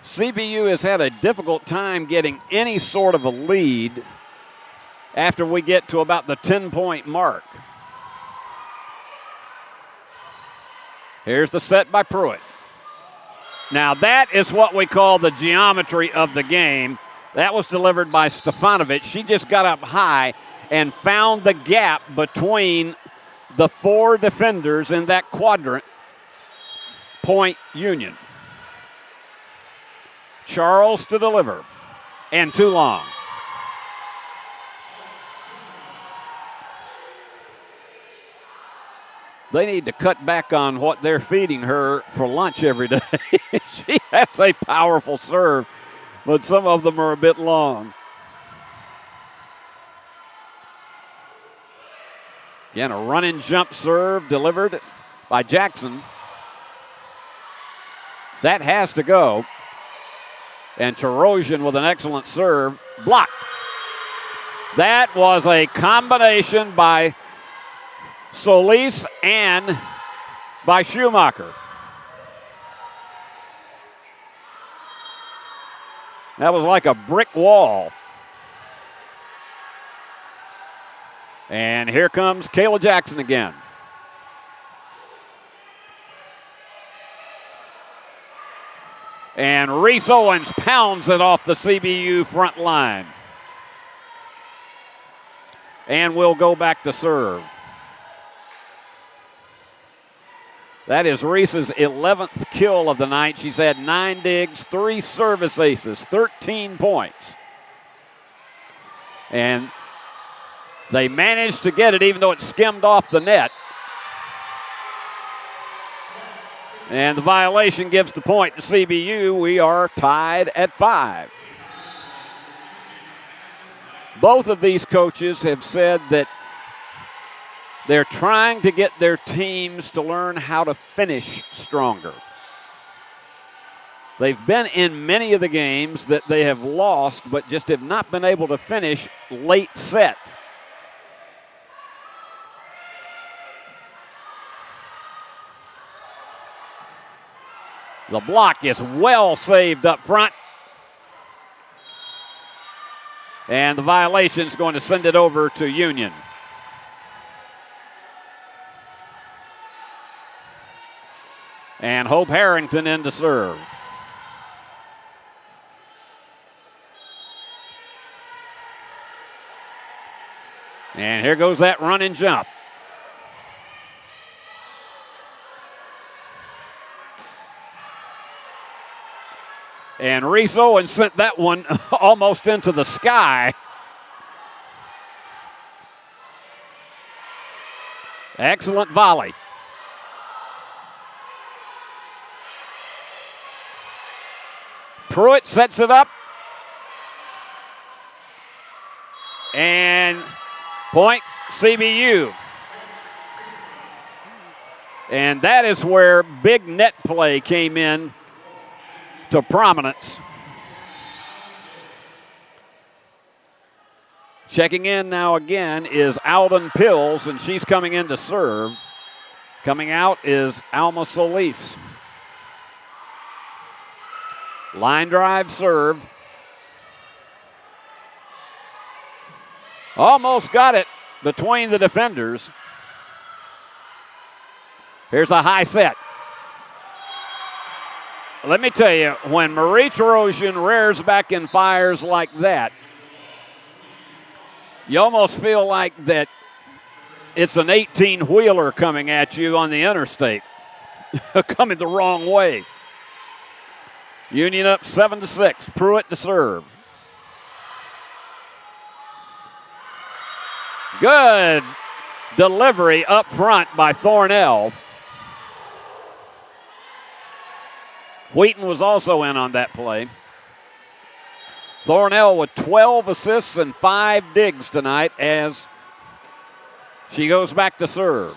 CBU has had a difficult time getting any sort of a lead after we get to about the 10-point mark. Here's the set by Pruitt. Now that is what we call the geometry of the game. That was delivered by Stefanovic. She just got up high and found the gap between the 4 defenders in that quadrant. Point Union. Charles to deliver. And too long. They need to cut back on what they're feeding her for lunch every day. She has a powerful serve, but some of them are a bit long. Again, a run and jump serve delivered by Jackson. That has to go. And Tarosian with an excellent serve, blocked. That was a combination by Solis and by Schumacher. That was like a brick wall. And here comes Kayla Jackson again. And Reese Owens pounds it off the CBU front line. And we'll go back to serve. That is Reese's 11th kill of the night. She's had 9 digs, 3 service aces, 13 points. And they managed to get it even though it skimmed off the net. And the violation gives the point to CBU. We are tied at 5. Both of these coaches have said that they're trying to get their teams to learn how to finish stronger. They've been in many of the games that they have lost, but just have not been able to finish late set. The block is well saved up front. And the violation is going to send it over to Union. And Hope Harrington in to serve. And here goes that run and jump. And Reese Owens sent that one almost into the sky. Excellent volley. Pruitt sets it up. And point CBU. And that is where big net play came in to prominence. Checking in now again is Alden Pills, and she's coming in to serve. Coming out is Alma Solis. Line drive serve. Almost got it between the defenders. Here's a high set. Let me tell you, when Marie Tarosian rears back and fires like that, you almost feel like that it's an 18-wheeler coming at you on the interstate, coming the wrong way. Union up 7-6. Pruitt to serve. Good delivery up front by Thornell. Wheaton was also in on that play. Thornell with 12 assists and 5 digs tonight as she goes back to serve.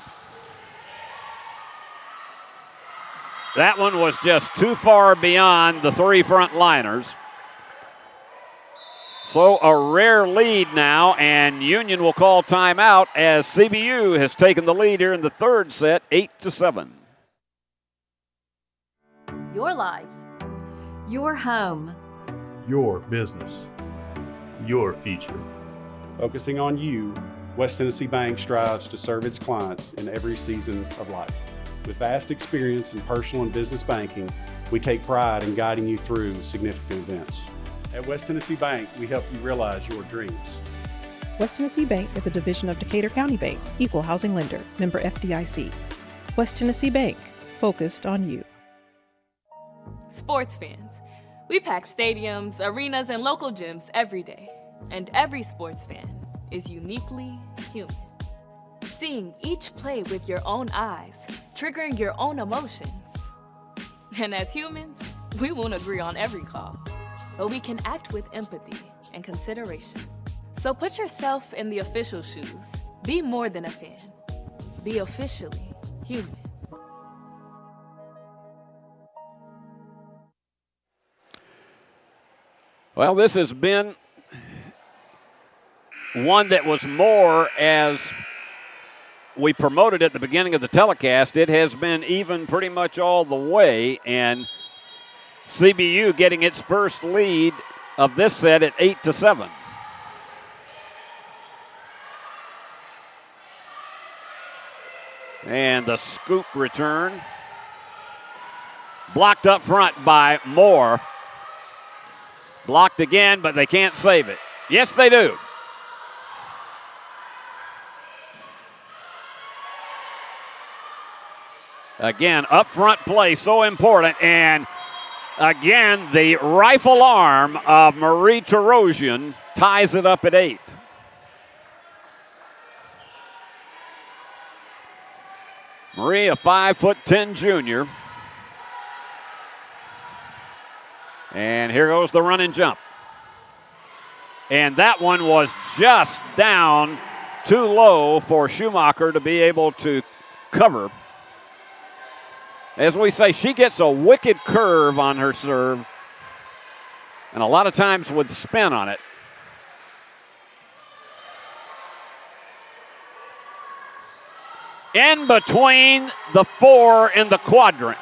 That one was just too far beyond the 3 front liners. So a rare lead now, and Union will call timeout as CBU has taken the lead here in the 3rd set, 8-7. Your life. Your home. Your business. Your future. Focusing on you, West Tennessee Bank strives to serve its clients in every season of life. With vast experience in personal and business banking, We take pride in guiding you through significant events. At West Tennessee Bank, we help you realize your dreams. West Tennessee Bank is a division of Decatur County Bank, equal housing lender, member FDIC. West Tennessee Bank, focused on you. Sports fans, we pack stadiums, arenas, and local gyms every day. And every sports fan is uniquely human. Seeing each play with your own eyes, triggering your own emotions. And as humans, we won't agree on every call, but we can act with empathy and consideration. So put yourself in the official shoes. Be more than a fan. Be officially human. Well, this has been one that was more, as we promoted at the beginning of the telecast, it has been even pretty much all the way, and CBU getting its first lead of this set at 8-7. And the scoop return. Blocked up front by Moore. Blocked again, but they can't save it. Yes, they do. Again, up front play, so important. And again, the rifle arm of Marie Tarosian ties it up at 8. Marie, a 5'10" junior. And here goes the run and jump. And that one was just down too low for Schumacher to be able to cover. As we say, she gets a wicked curve on her serve, and a lot of times with spin on it. In between the 4 in the quadrant.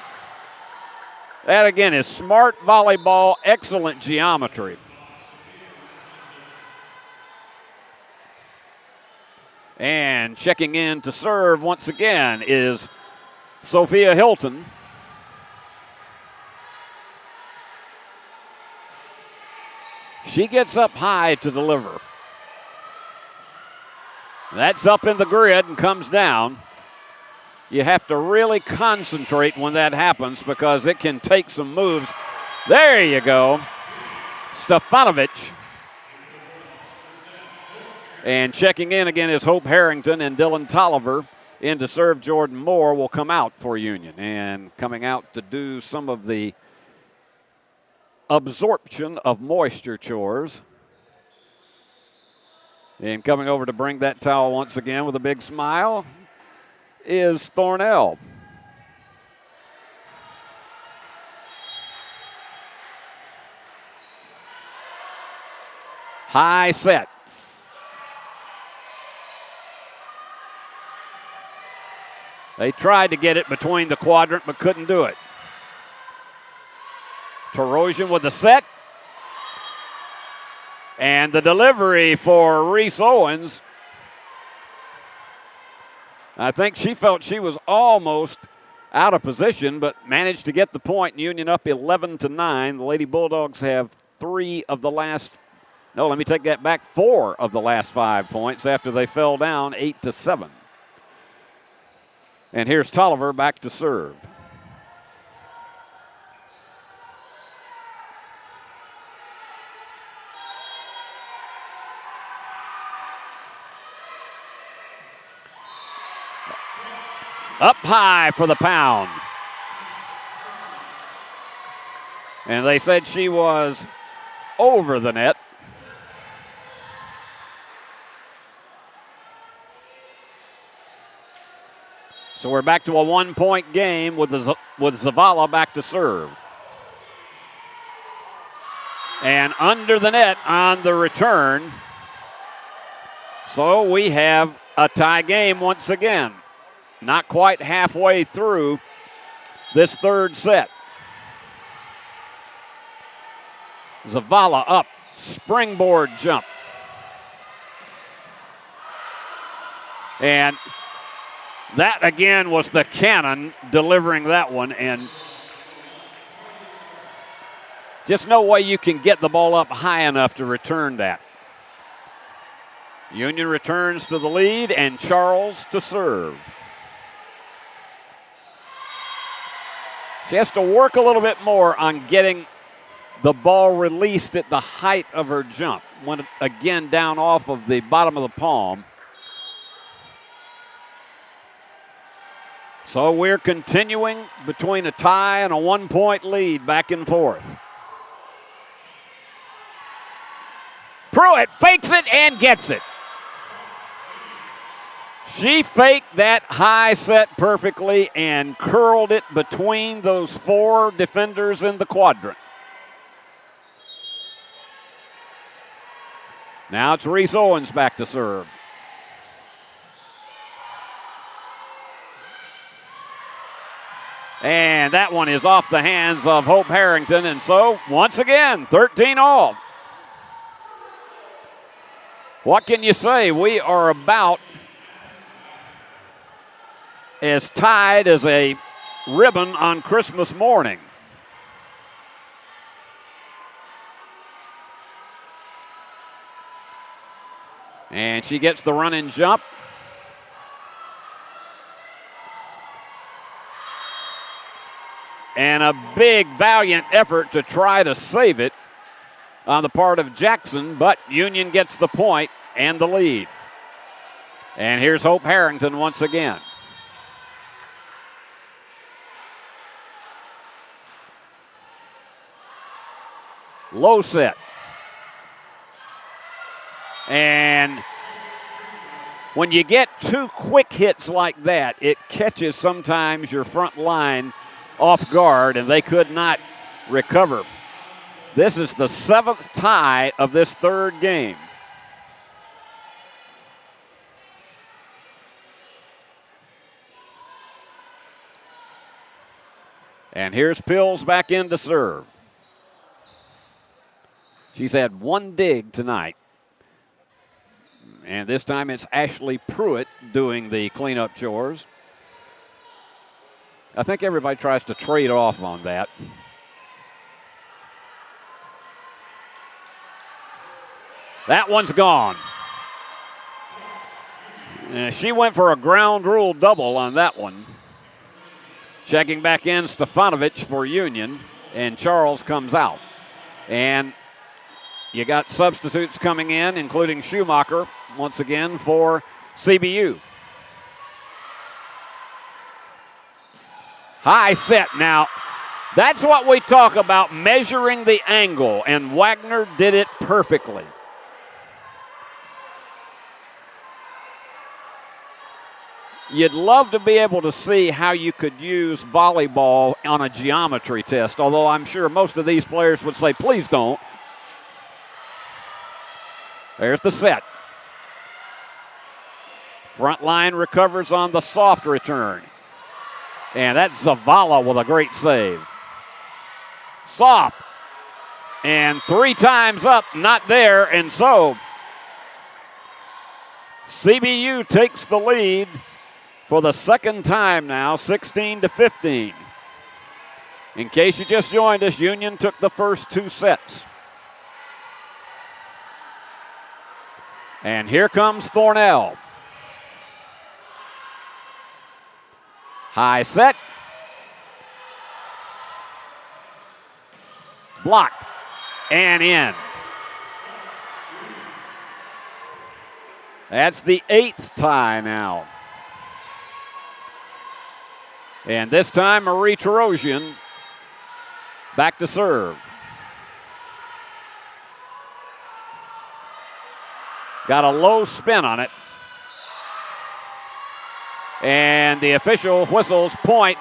That, again, is smart volleyball, excellent geometry. And checking in to serve once again is Sophia Hilton. She gets up high to deliver. That's up in the grid and comes down. You have to really concentrate when that happens because it can take some moves. There you go. Stefanovic. And checking in again is Hope Harrington, and Dylan Tolliver in to serve. Jordan Moore will come out for Union. And coming out to do some of the absorption of moisture chores. And coming over to bring that towel once again with a big smile is Thornell. High set. They tried to get it between the quadrant but couldn't do it. Tarosian with the set. And the delivery for Reese Owens. I think she felt she was almost out of position, but managed to get the point. Union up 11-9. The Lady Bulldogs have 4 of the last 5 points after they fell down 8-7. And here's Tolliver back to serve. Up high for the pound. And they said she was over the net. So we're back to a 1-point game with Zavala back to serve. And under the net on the return. So we have a tie game once again. Not quite halfway through this third set. Zavala up, springboard jump. And that again was the cannon delivering that one. And Just no way you can get the ball up high enough to return that. Union returns to the lead, and Charles to serve. She has to work a little bit more on getting the ball released at the height of her jump. Went again down off of the bottom of the palm. So we're continuing between a tie and a 1-point lead, back and forth. Pruitt fakes it and gets it. She faked that high set perfectly and curled it between those 4 defenders in the quadrant. Now it's Reese Owens back to serve. And that one is off the hands of Hope Harrington, and so once again, 13 all. What can you say? We are about as tied as a ribbon on Christmas morning. And she gets the run and jump. And a big, valiant effort to try to save it on the part of Jackson, but Union gets the point and the lead. And here's Hope Harrington once again. Low set. And when you get 2 quick hits like that, it catches sometimes your front line off guard, and they could not recover. This is the 7th tie of this 3rd game. And here's Pills back in to serve. She's had 1 dig tonight. And this time it's Ashley Pruitt doing the cleanup chores. I think everybody tries to trade off on that. That one's gone. She went for a ground rule double on that one. Checking back in, Stefanovic for Union, and Charles comes out. And you got substitutes coming in, including Schumacher, once again for CBU. High set now. That's what we talk about, measuring the angle, and Wagner did it perfectly. You'd love to be able to see how you could use volleyball on a geometry test, although I'm sure most of these players would say, please don't. There's the set. Front line recovers on the soft return. And that's Zavala with a great save. Soft. And 3 times up, not there. And so CBU takes the lead for the 2nd time now, 16-15. In case you just joined us, Union took the first 2 sets. And here comes Thornell. High set. Block. And in. That's the 8th tie now. And this time, Marie Tarosian back to serve. Got a low spin on it. And the official whistles point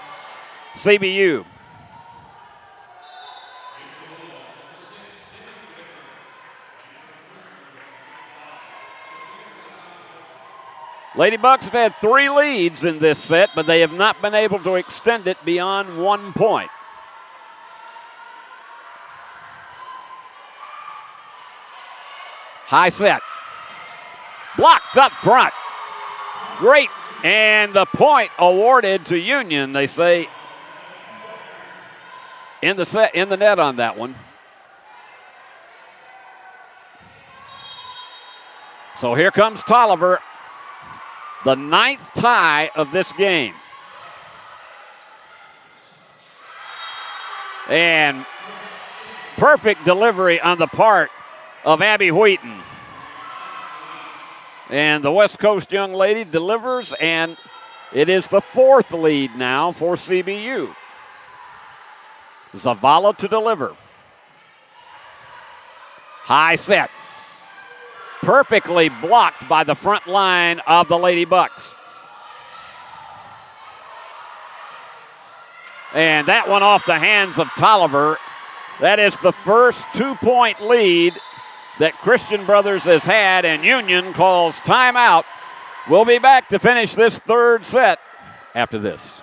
CBU. Lady Bucks have had 3 leads in this set, but they have not been able to extend it beyond 1 point. High set. Blocked up front. Great. And the point awarded to Union, they say, in the net on that one. So here comes Tolliver, the 9th tie of this game. And perfect delivery on the part of Abby Wheaton. And the West Coast young lady delivers, and it is the 4th lead now for CBU. Zavala to deliver. High set. Perfectly blocked by the front line of the Lady Bucks. And that one off the hands of Tolliver. That is the first 2-point lead that Christian Brothers has had, and Union calls timeout. We'll be back to finish this 3rd set after this.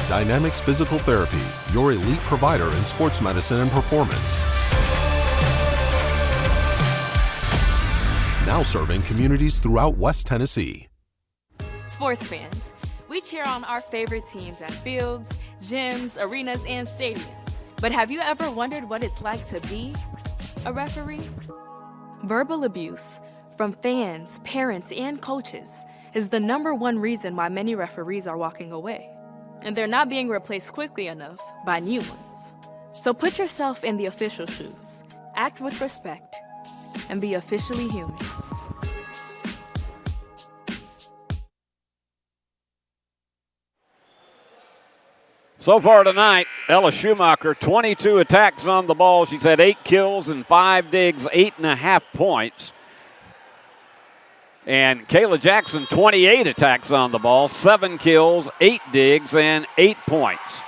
Dynamics Physical Therapy, your elite provider in sports medicine and performance. Now serving communities throughout West Tennessee. Sports fans, we cheer on our favorite teams at fields, gyms, arenas, and stadiums. But have you ever wondered what it's like to be a referee? Verbal abuse from fans, parents, and coaches is the #1 reason why many referees are walking away. And they're not being replaced quickly enough by new ones. So put yourself in the official shoes, act with respect, and be officially human. So far tonight, Ella Schumacher, 22 attacks on the ball. She's had 8 kills and 5 digs, 8.5 points. And Kayla Jackson, 28 attacks on the ball, 7 kills, 8 digs, and 8 points.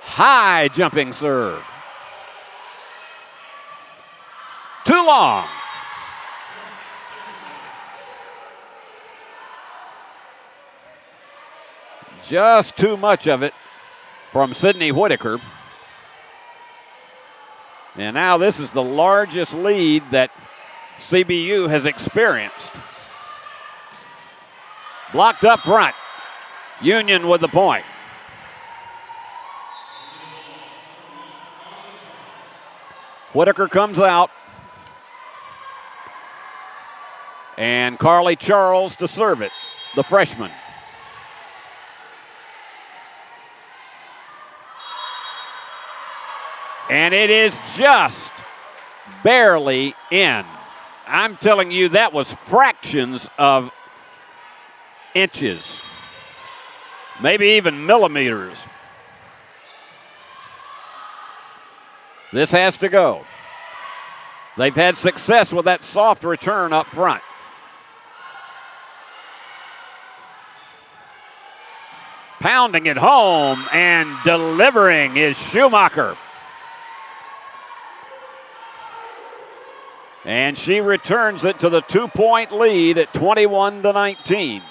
High jumping serve. Too long. Just too much of it from Sydney Whitaker. And now this is the largest lead that CBU has experienced. Blocked up front. Union with the point. Whitaker comes out. And Carly Charles to serve it, the freshman. And it is just barely in. I'm telling you, that was fractions of inches, maybe even millimeters. This has to go. They've had success with that soft return up front. Pounding it home and delivering is Schumacher. And she returns it to the 2-point lead at 21-19.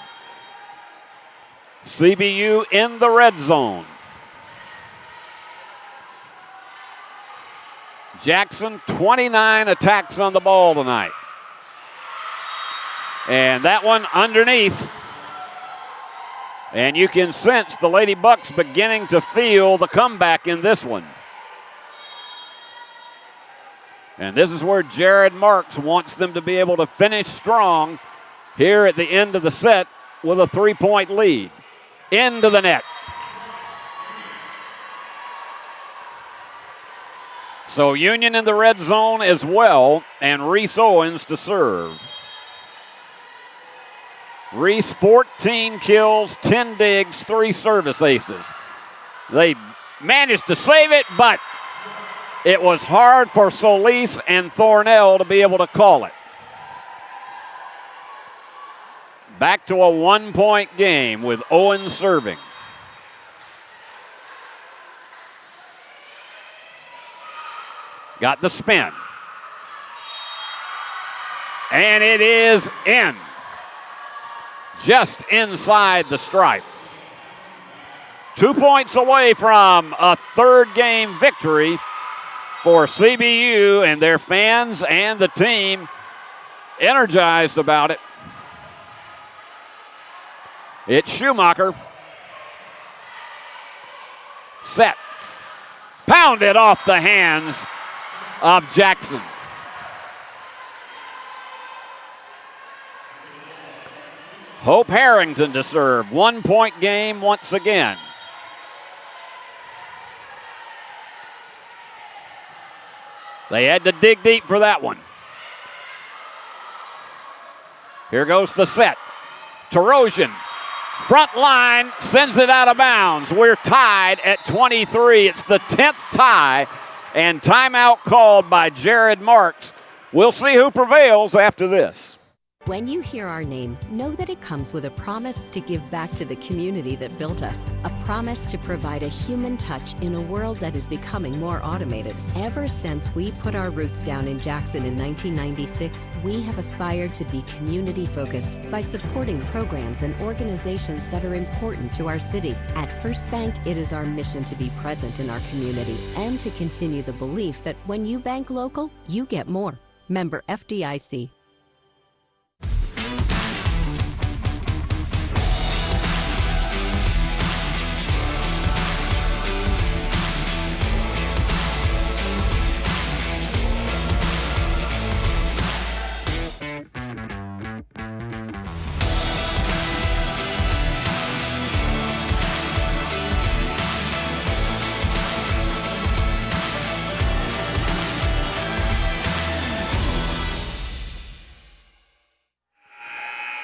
CBU in the red zone. Jackson, 29 attacks on the ball tonight. And that one underneath. And you can sense the Lady Bucks beginning to feel the comeback in this one. And this is where Jared Marks wants them to be able to finish strong here at the end of the set with a 3-point lead. Into the net. So Union in the red zone as well, and Reese Owens to serve. Reese, 14 kills, 10 digs, 3 service aces. They managed to save it, but it was hard for Solis and Thornell to be able to call it. Back to a 1-point game with Owens serving. Got the spin. And it is in. Just inside the stripe. 2 points away from a 3rd game victory for CBU, and their fans and the team energized about it. It's Schumacher. Set. Pounded off the hands of Jackson. Hope Harrington to serve. 1 point game once again. They had to dig deep for that one. Here goes the set. Tarosian, front line, sends it out of bounds. We're tied at 23. It's the 10th tie, and timeout called by Jared Marks. We'll see who prevails after this. When you hear our name, know that it comes with a promise to give back to the community that built us, a promise to provide a human touch in a world that is becoming more automated. Ever since we put our roots down in Jackson in 1996, we have aspired to be community-focused by supporting programs and organizations that are important to our city. At First Bank, it is our mission to be present in our community and to continue the belief that when you bank local, you get more. Member FDIC.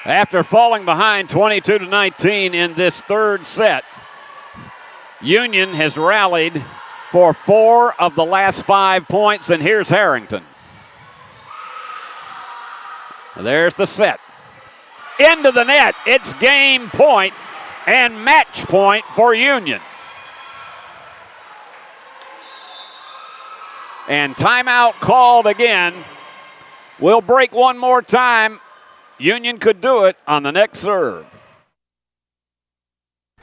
After falling behind 22-19 in this third set, Union has rallied for 4 of the last 5 points, and here's Harrington. There's the set. Into the net. It's game point and match point for Union. And timeout called again. We'll break one more time. Union could do it on the next serve.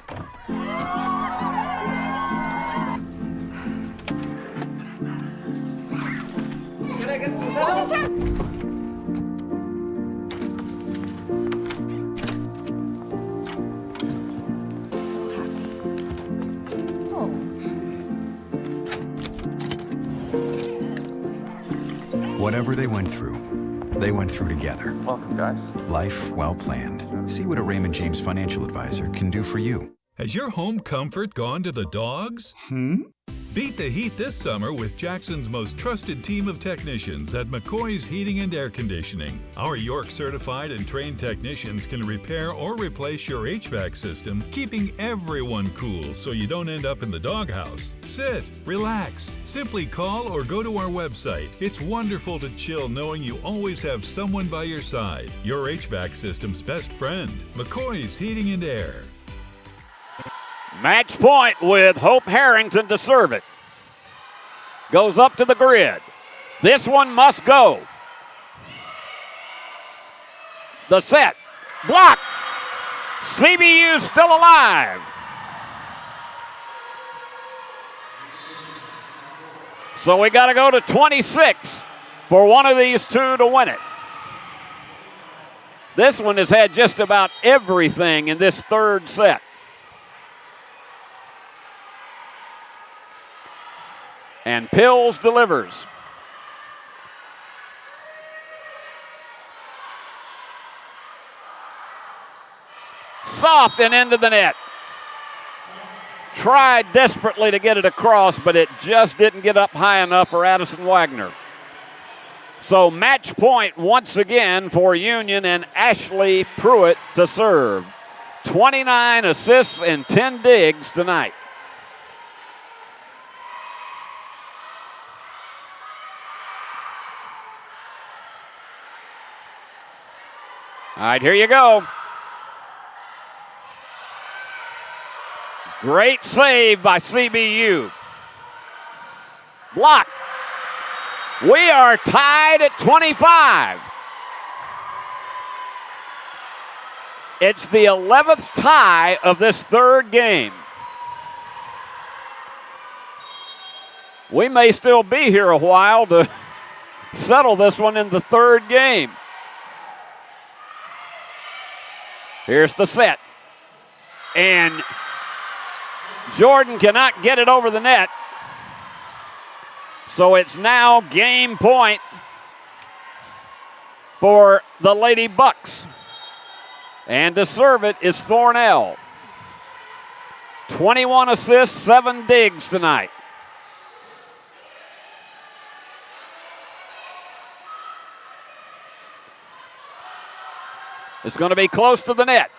Can I get some help? So happy. Oh. Whatever they went through together. Welcome, guys. Life well planned. See what a Raymond James financial advisor can do for you. Has your home comfort gone to the dogs? Beat the heat this summer with Jackson's most trusted team of technicians at McCoy's Heating and Air Conditioning. Our York certified and trained technicians can repair or replace your HVAC system, keeping everyone cool so you don't end up in the doghouse. Sit, relax, simply call or go to our website. It's wonderful to chill knowing you always have someone by your side. Your HVAC system's best friend, McCoy's Heating and Air. Match point with Hope Harrington to serve it. Goes up to the grid. This one must go. The set. Block. CBU still alive. So we got to go to 26 for one of these two to win it. This one has had just about everything in this third set. And Pills delivers. Soft and into the net. Tried desperately to get it across, but it just didn't get up high enough for Addison Wagner. So match point once again for Union and Ashley Pruitt to serve. 29 assists and 10 digs tonight. All right, here you go. Great save by CBU. Block. We are tied at 25. It's the 11th tie of this third game. We may still be here a while to settle this one in the third game. Here's the set. And Jordan cannot get it over the net. So it's now game point for the Lady Bucks. And to serve it is Thornell. 21 assists, 7 digs tonight. It's going to be close to the net.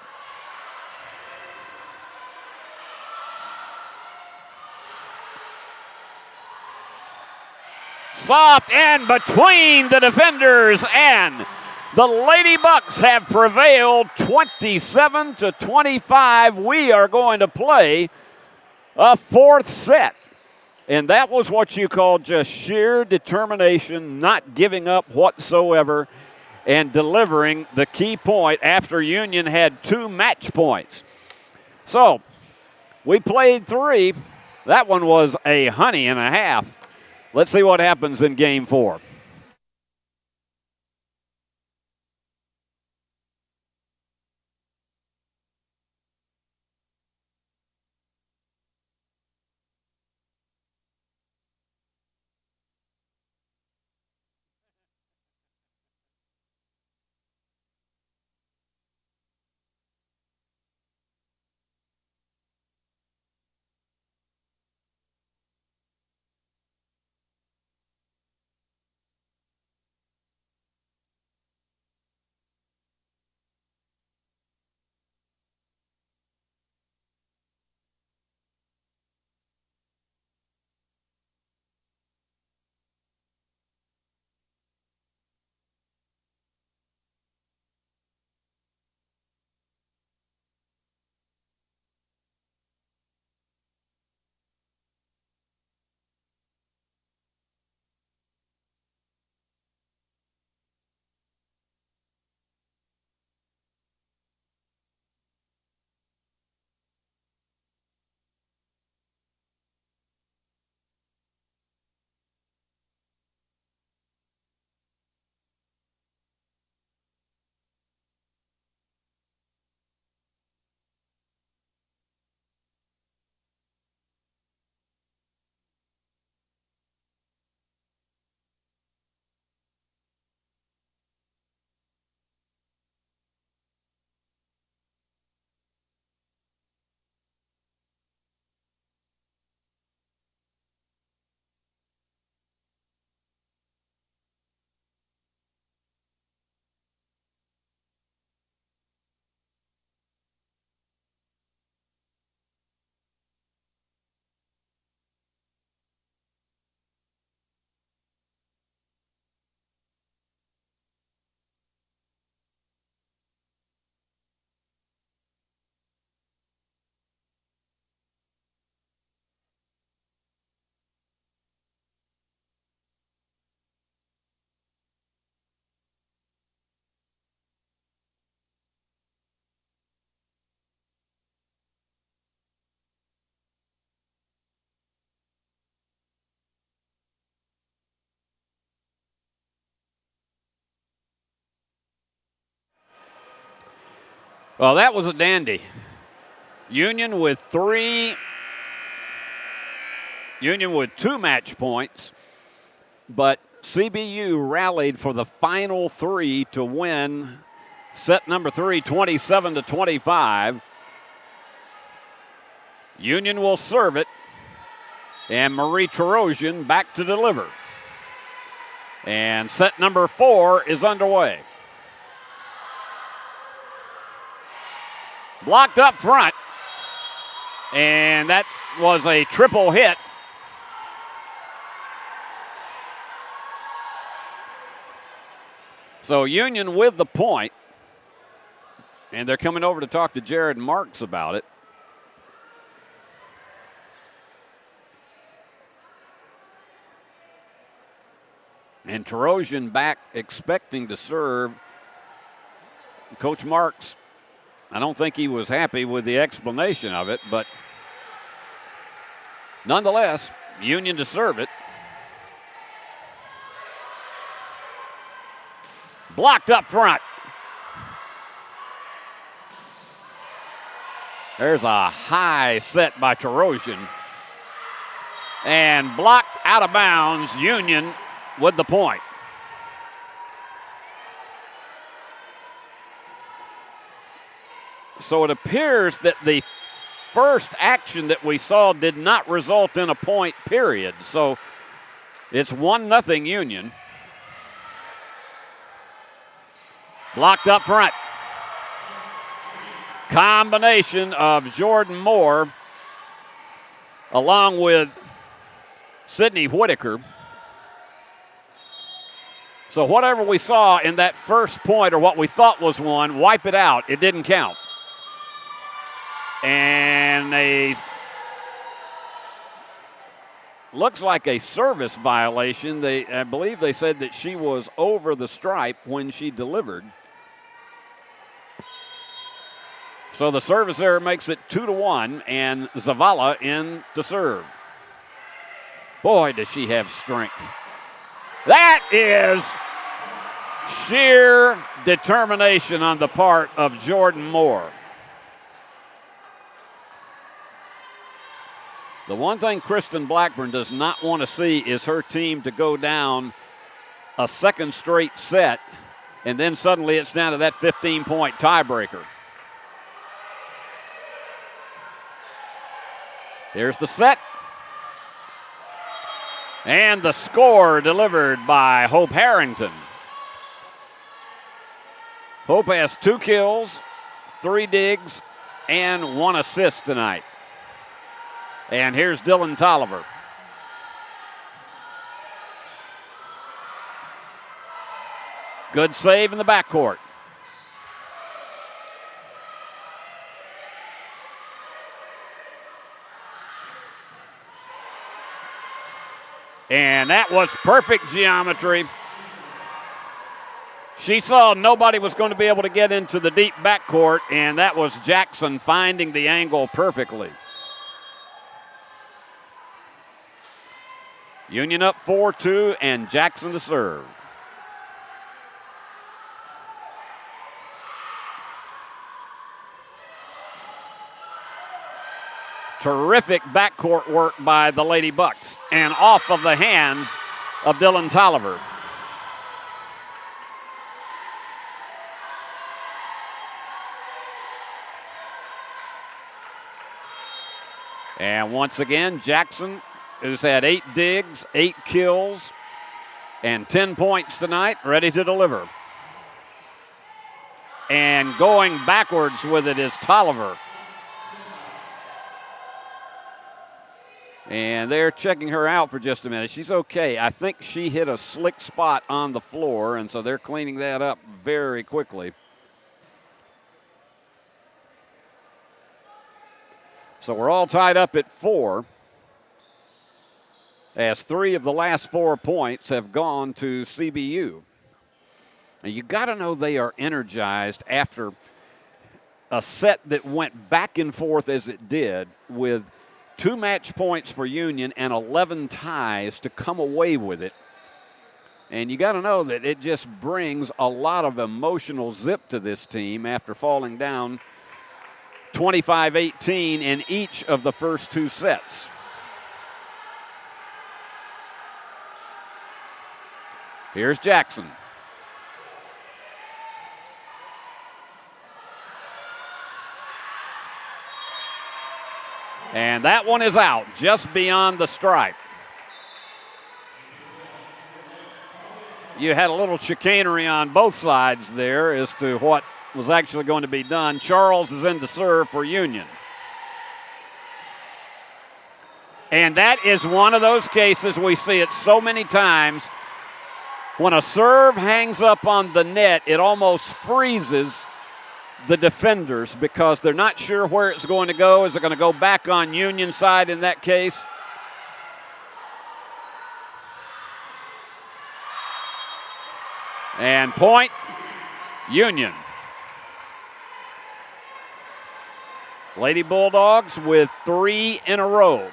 Soft and between the defenders, and the Lady Bucks have prevailed 27-25. We are going to play a fourth set. And that was what you call just sheer determination, not giving up whatsoever, and delivering the key point after Union had 2 match points. So we played 3. That one was a honey and a half. Let's see what happens in game 4. Well, that was a dandy. Union with 2 match points, but CBU rallied for the final 3 to win set number 3, 27-25. Union will serve it, and Marie Terosian back to deliver. And set number 4 is underway. Blocked up front, and that was a triple hit. So Union with the point, and they're coming over to talk to Jared Marks about it. And Terosian back expecting to serve. Coach Marks, I don't think he was happy with the explanation of it, but nonetheless, Union to serve it. Blocked up front. There's a high set by Tarosian. And blocked out of bounds, Union with the point. So it appears that the first action that we saw did not result in a point, period. So it's 1-0 Union. Blocked up front. Combination of Jordan Moore along with Sydney Whitaker. So whatever we saw in that first point, or what we thought was one, wipe it out. It didn't count. And looks like a service violation. I believe they said that she was over the stripe when she delivered. So the service error makes it 2-1, and Zavala in to serve. Boy, does she have strength. That is sheer determination on the part of Jordan Moore. The one thing Kristen Blackburn does not want to see is her team to go down a second straight set, and then suddenly it's down to that 15-point tiebreaker. Here's the set. And the score delivered by Hope Harrington. Hope has 2 kills, 3 digs, and 1 assist tonight. And here's Dylan Tolliver. Good save in the backcourt. And that was perfect geometry. She saw nobody was going to be able to get into the deep backcourt, and that was Jackson finding the angle perfectly. Union up 4-2, and Jackson to serve. Terrific backcourt work by the Lady Bucks, and off of the hands of Dylan Tolliver. And once again, Jackson, who's had 8 digs, 8 kills, and 10 points tonight, ready to deliver. And going backwards with it is Tolliver. And they're checking her out for just a minute. She's okay. I think she hit a slick spot on the floor, and so they're cleaning that up very quickly. So we're all tied up at 4, as 3 of the last 4 points have gone to CBU. And you got to know they are energized after a set that went back and forth as it did, with 2 match points for Union and 11 ties to come away with it. And you got to know that it just brings a lot of emotional zip to this team after falling down 25-18 in each of the first 2 sets. Here's Jackson. And that one is out, just beyond the stripe. You had a little chicanery on both sides there as to what was actually going to be done. Charles is in to serve for Union. And that is one of those cases, we see it so many times, when a serve hangs up on the net, it almost freezes the defenders because they're not sure where it's going to go. Is it going to go back on Union side in that case? And point, Union. Lady Bulldogs with 3 in a row.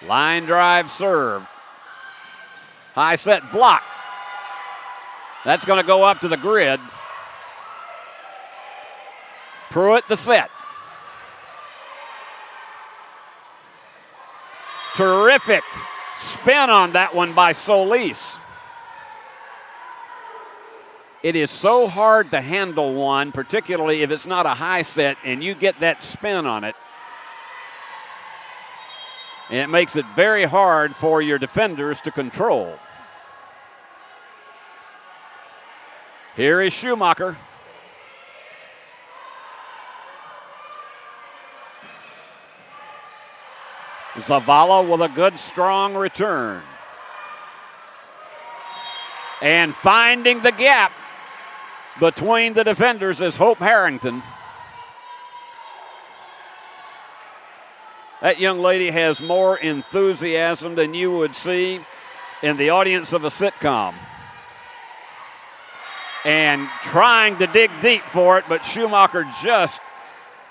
Line drive serve. High set block. That's going to go up to the grid. Pruitt the set. Terrific spin on that one by Solis. It is so hard to handle one, particularly if it's not a high set and you get that spin on it. And it makes it very hard for your defenders to control. Here is Schumacher. Zavala with a good, strong return. And finding the gap between the defenders is Hope Harrington. That young lady has more enthusiasm than you would see in the audience of a sitcom. And trying to dig deep for it, but Schumacher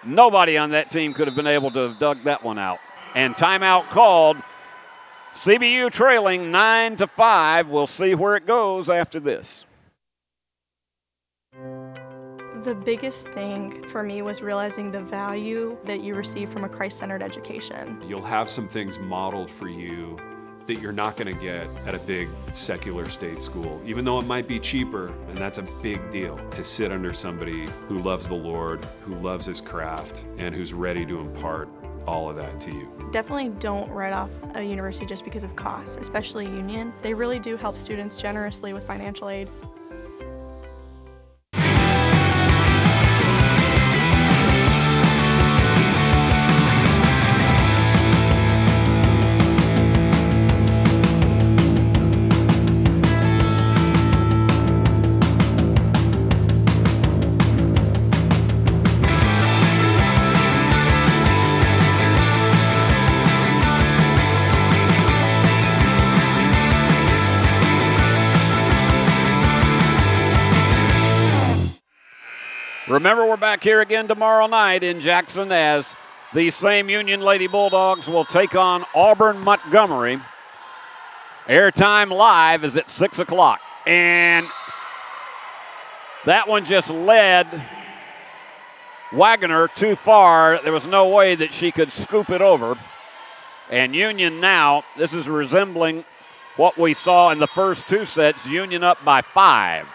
nobody on that team could have been able to have dug that one out. And timeout called. CBU trailing 9-5. We'll see where it goes after this. The biggest thing for me was realizing the value that you receive from a Christ-centered education. You'll have some things modeled for you that you're not going to get at a big secular state school, even though it might be cheaper, and that's a big deal to sit under somebody who loves the Lord, who loves his craft, and who's ready to impart all of that to you. Definitely don't write off a university just because of costs, especially Union. They really do help students generously with financial aid. Remember, we're back here again tomorrow night in Jackson as these same Union Lady Bulldogs will take on Auburn Montgomery. Airtime live is at 6 o'clock. And that one just led Wagner too far. There was no way that she could scoop it over. And Union now, this is resembling what we saw in the first two sets. Union up by 5.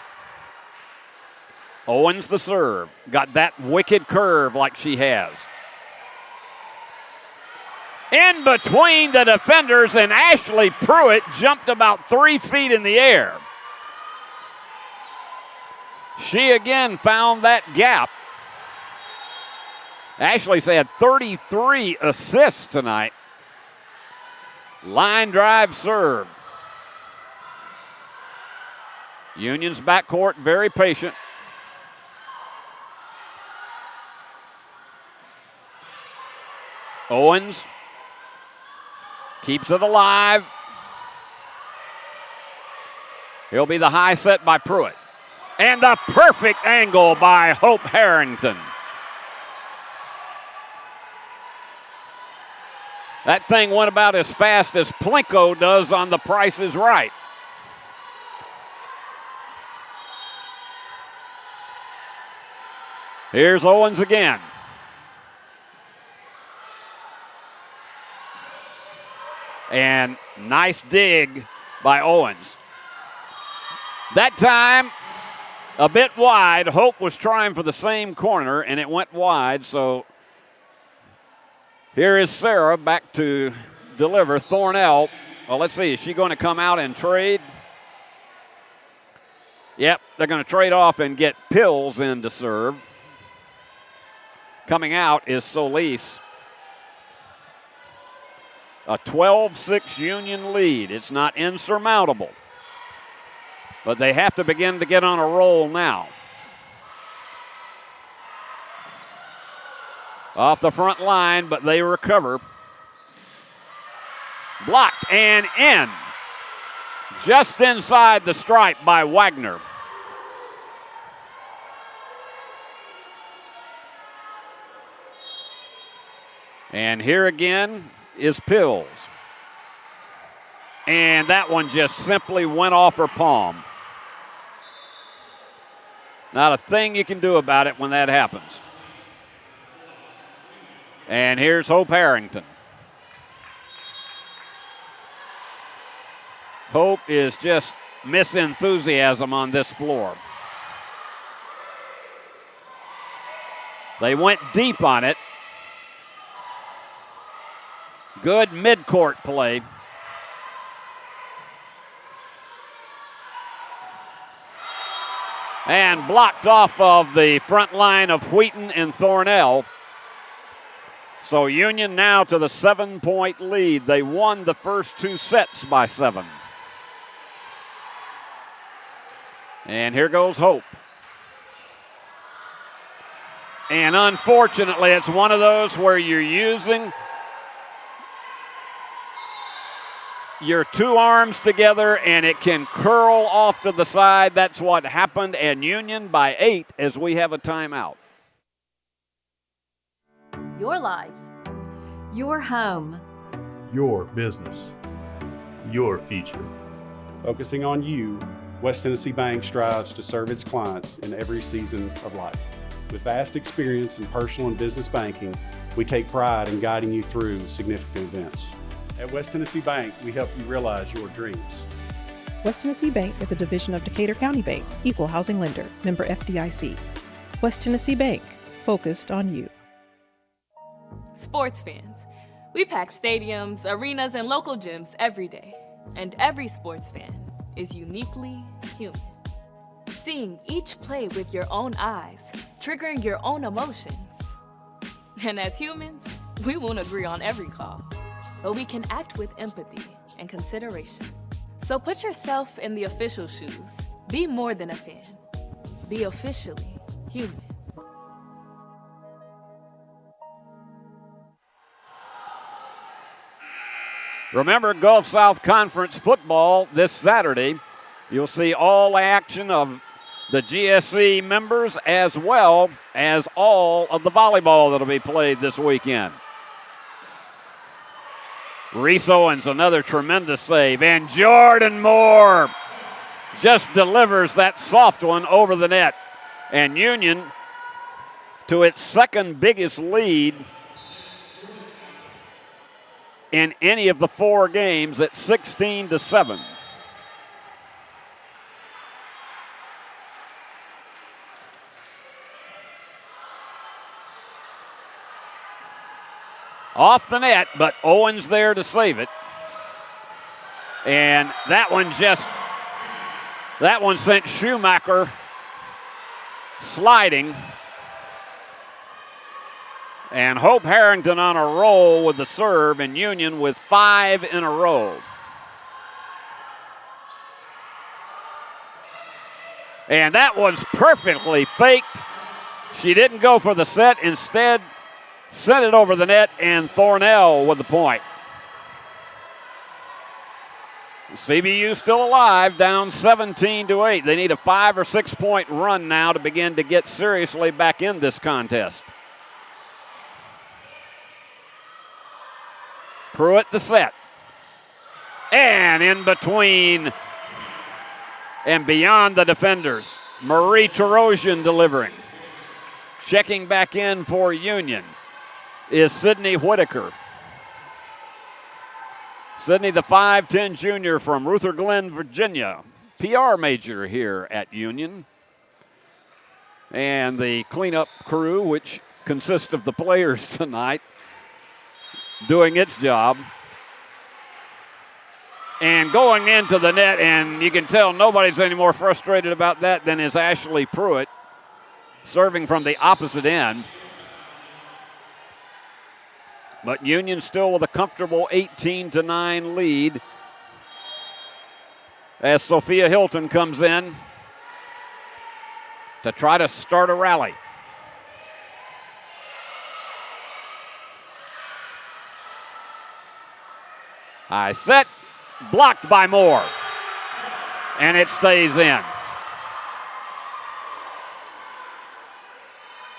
Owens the serve. Got that wicked curve like she has. In between the defenders, and Ashley Pruitt jumped about 3 feet in the air. She again found that gap. Ashley's had 33 assists tonight. Line drive serve. Union's backcourt very patient. Owens keeps it alive. He'll be the high set by Pruitt. And the perfect angle by Hope Harrington. That thing went about as fast as Plinko does on The Price is Right. Here's Owens again. And nice dig by Owens. That time, a bit wide. Hope was trying for the same corner, and it went wide. So here is Sarah back to deliver. Thornell, well, let's see. Is she going to come out and trade? Yep, they're going to trade off and get Pills in to serve. Coming out is Solis. A 12-6 Union lead. It's not insurmountable. But they have to begin to get on a roll now. Off the front line, but they recover. Blocked and in. Just inside the stripe by Wagner. And here again is Pills. And that one just simply went off her palm. Not a thing you can do about it when that happens. And here's Hope Harrington. Hope is just misenthusiasm on this floor. They went deep on it. Good mid-court play. And blocked off of the front line of Wheaton and Thornell. So Union now to the 7-point lead. They won the first 2 sets by 7. And here goes Hope. And unfortunately, it's one of those where you're using your 2 arms together and it can curl off to the side. That's what happened, and Union by 8 as we have a timeout. Your life, your home, Your business. Your future. Focusing on you, West Tennessee Bank strives to serve its clients in every season of life. With vast experience in personal and business banking, we take pride in guiding you through significant events. At West Tennessee Bank, we help you realize your dreams. West Tennessee Bank is a division of Decatur County Bank, equal housing lender, member FDIC. West Tennessee Bank, focused on you. Sports fans, we pack stadiums, arenas, and local gyms every day. And every sports fan is uniquely human. Seeing each play with your own eyes, triggering your own emotions. And as humans, we won't agree on every call, but we can act with empathy and consideration. So put yourself in the official shoes. Be more than a fan. Be officially human. Remember, Gulf South Conference football this Saturday. You'll see all action of the GSC members as well as all of the volleyball that'll be played this weekend. Reese Owens, another tremendous save. And Jordan Moore just delivers that soft one over the net. And Union to its second biggest lead in any of the 4 games at 16-7. Off the net, but Owens there to save it. And that one sent Schumacher sliding. And Hope Harrington on a roll with the serve, and Union with 5 in a row. And that one's perfectly faked. She didn't go for the set, instead sent it over the net, and Thornell with the point. CBU still alive, down 17-8. They need a 5 or 6 point run now to begin to get seriously back in this contest. Pruitt the set. And in between and beyond the defenders, Marie Terosian delivering. Checking back in for Union is Sydney Whitaker. Sydney, the 5'10 junior from Ruther Glen, Virginia. PR major here at Union. And the cleanup crew, which consists of the players tonight, doing its job. And going into the net, and you can tell nobody's any more frustrated about that than is Ashley Pruitt, serving from the opposite end. But Union still with a comfortable 18-9 lead as Sophia Hilton comes in to try to start a rally. High set, blocked by Moore, and it stays in.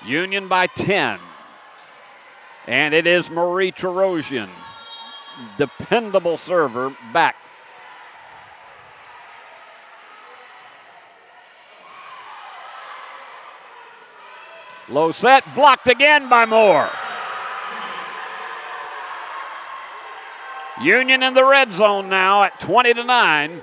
Union by 10, and it is Marie Terosian, dependable server, back Low set, blocked again by Moore. Union in the red zone now at 20-9.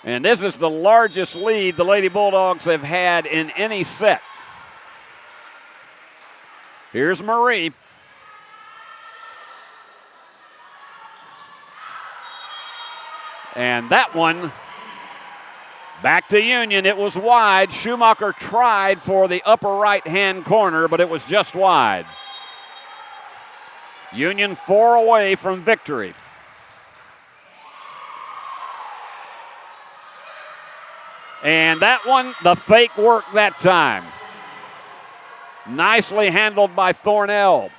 And this is the largest lead the Lady Bulldogs have had in any set. Here's Marie. And that one back to Union. It was wide. Schumacher tried for the upper right-hand corner, but it was just wide. Union 4 away from victory. And that one, the fake worked that time. Nicely handled by Thornell.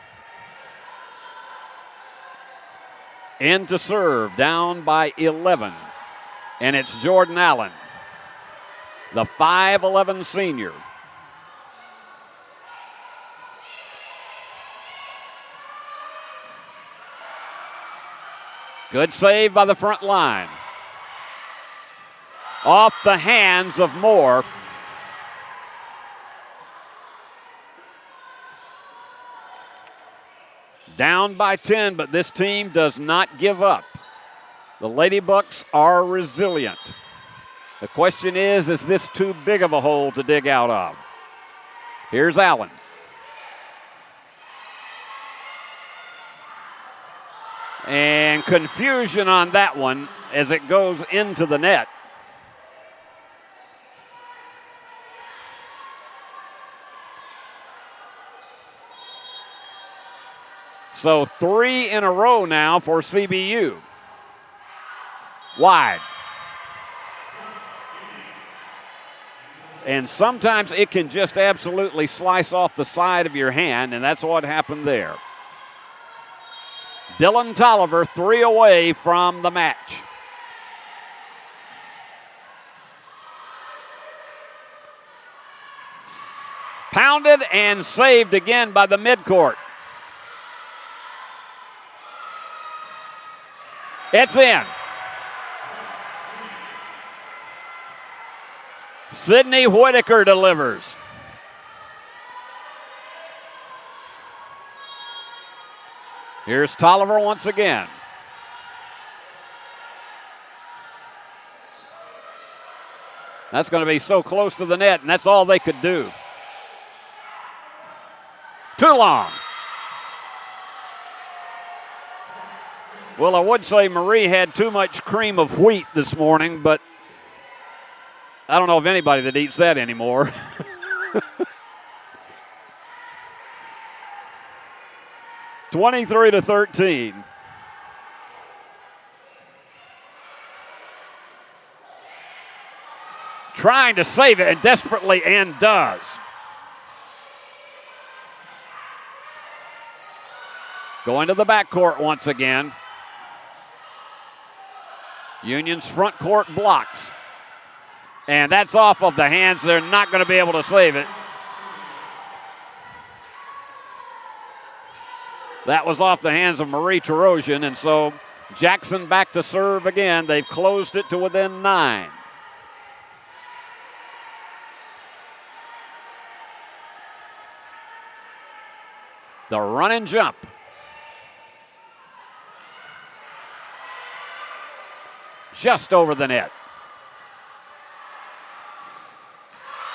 In to serve, down by 11. And it's Jordan Allen, the 5'11 senior. Good save by the front line. Off the hands of Moore. Down by 10, but this team does not give up. The Lady Bucks are resilient. The question is this too big of a hole to dig out of? Here's Allen. And confusion on that one as it goes into the net. So 3 in a row now for CBU. Wide. And sometimes it can just absolutely slice off the side of your hand, and that's what happened there. Dylan Tolliver 3 away from the match. Pounded and saved again by the midcourt. It's in. Sydney Whitaker delivers. Here's Tolliver once again. That's going to be so close to the net, and that's all they could do. Too long. Well, I would say Marie had too much cream of wheat this morning, but I don't know of anybody that eats that anymore. (23-13). Trying to save it, and desperately, and does. Going to the backcourt once again. Union's front court blocks. And that's off of the hands. They're not going to be able to save it. That was off the hands of Marie Terosian, and so Jackson back to serve again. They've closed it to within 9. The run and jump. Just over the net.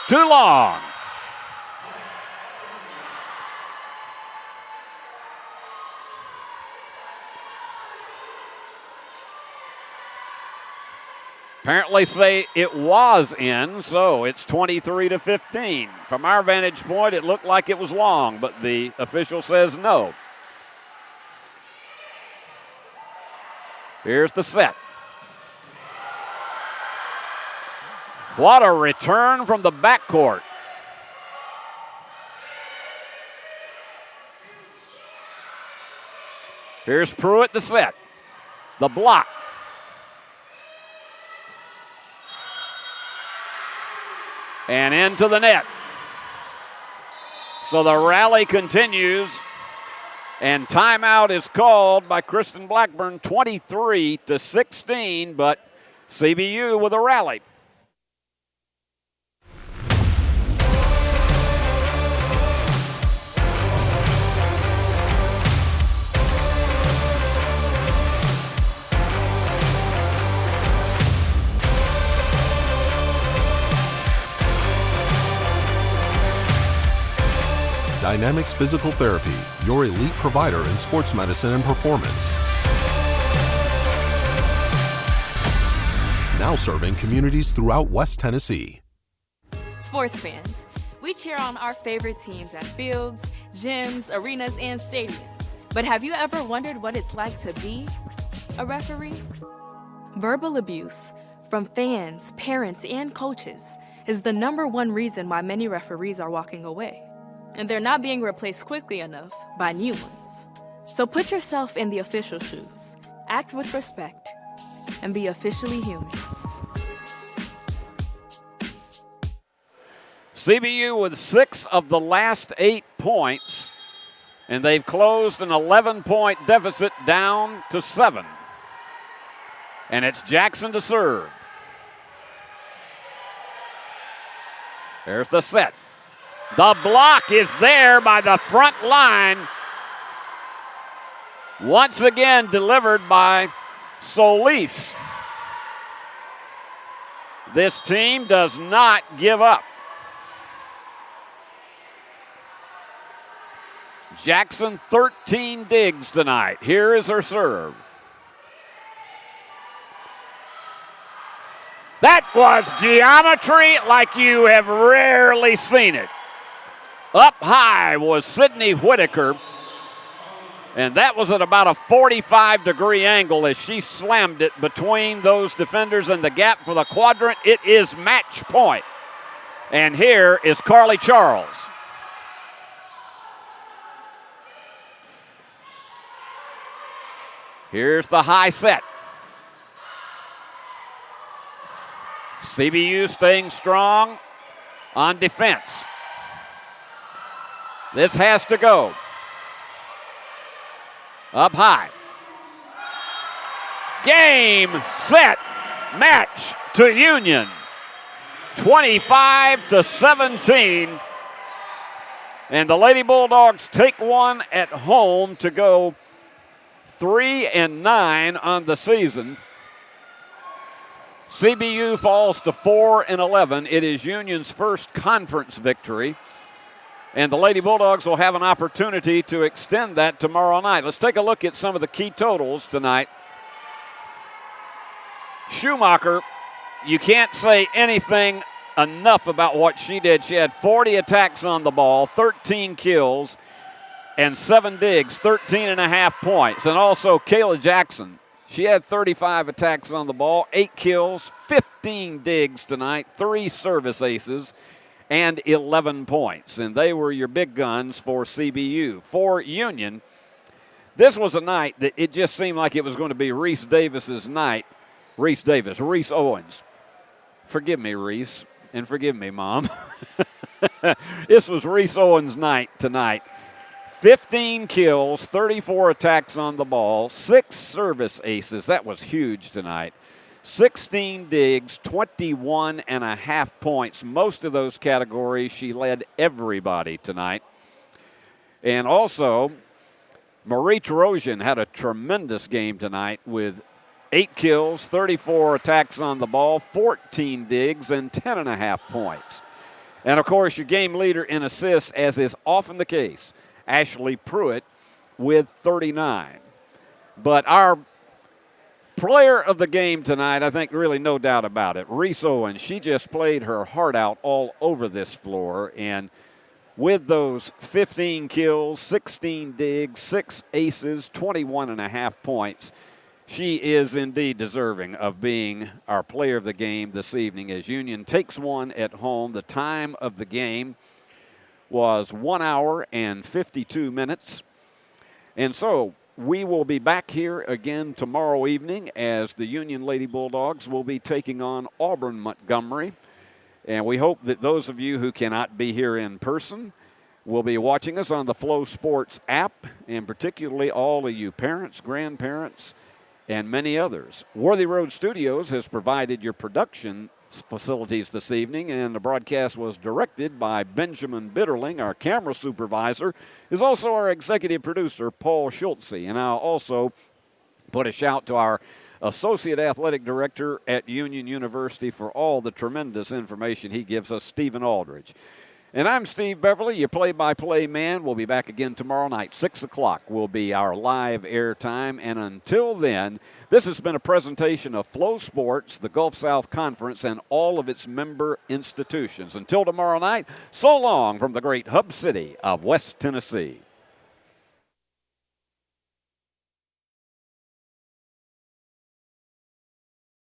Too long. Apparently say it was in, so it's 23-15. From our vantage point, it looked like it was long, but the official says no. Here's the set. What a return from the backcourt. Here's Pruitt, the set. The block. And into the net. So the rally continues, and timeout is called by Kristen Blackburn, 23-16, but CBU with a rally. Dynamics Physical Therapy, your elite provider in sports medicine and performance. Now serving communities throughout West Tennessee. Sports fans, we cheer on our favorite teams at fields, gyms, arenas, and stadiums. But have you ever wondered what it's like to be a referee? Verbal abuse from fans, parents, and coaches is the #1 reason why many referees are walking away. And they're not being replaced quickly enough by new ones. So put yourself in the official shoes, act with respect, and be officially human. CBU with 6 of the last 8 points, and they've closed an 11-point deficit down to 7. And it's Jackson to serve. There's the set. The block is there by the front line. Once again delivered by Solis. This team does not give up. Jackson 13 digs tonight. Here is her serve. That was geometry like you have rarely seen it. Up high was Sydney Whitaker, and that was at about a 45-degree angle as she slammed it between those defenders and the gap for the quadrant. It is match point. And here is Carly Charles. Here's the high set. CBU staying strong on defense. This has to go. Up high. Game, set, match to Union. 25-17. And the Lady Bulldogs take one at home to go 3-9 on the season. CBU falls to 4-11. It is Union's first conference victory. And the Lady Bulldogs will have an opportunity to extend that tomorrow night. Let's take a look at some of the key totals tonight. Schumacher, you can't say anything enough about what she did. She had 40 attacks on the ball, 13 kills, and 7 digs, 13.5 points. And also Kayla Jackson. She had 35 attacks on the ball, 8 kills, 15 digs tonight, 3 service aces, and 11 points. And they were your big guns for CBU. For Union, this was a night that it just seemed like it was going to be Reese Davis's night. Reese Owens. Forgive me, Reese, and forgive me, Mom. This was Reese Owens' night tonight. 15 kills, 34 attacks on the ball, 6 service aces. That was huge tonight. 16 digs, 21.5 points. Most of those categories, she led everybody tonight. And also, Marie Trosian had a tremendous game tonight with 8 kills, 34 attacks on the ball, 14 digs, and 10.5 points. And, of course, your game leader in assists, as is often the case, Ashley Pruitt with 39. But our player of the game tonight, I think really no doubt about it, Reese Owens, she just played her heart out all over this floor. And with those 15 kills, 16 digs, 6 aces, 21.5 points, she is indeed deserving of being our player of the game this evening as Union takes one at home. The time of the game was 1 hour and 52 minutes. And so we will be back here again tomorrow evening as the Union Lady Bulldogs will be taking on Auburn Montgomery. And we hope that those of you who cannot be here in person will be watching us on the Flow Sports app, and particularly all of you parents, grandparents, and many others. Worthy Road Studios has provided your production facilities this evening, and the broadcast was directed by Benjamin Bitterling. Our camera supervisor is also our executive producer, Paul Schultze. And I'll also put a shout to our associate athletic director at Union University for all the tremendous information he gives us, Stephen Aldridge. And I'm Steve Beverly, your play-by-play man. We'll be back again tomorrow night. 6 o'clock will be our live air time. And until then, this has been a presentation of Flow Sports, the Gulf South Conference, and all of its member institutions. Until tomorrow night, so long from the great hub city of West Tennessee.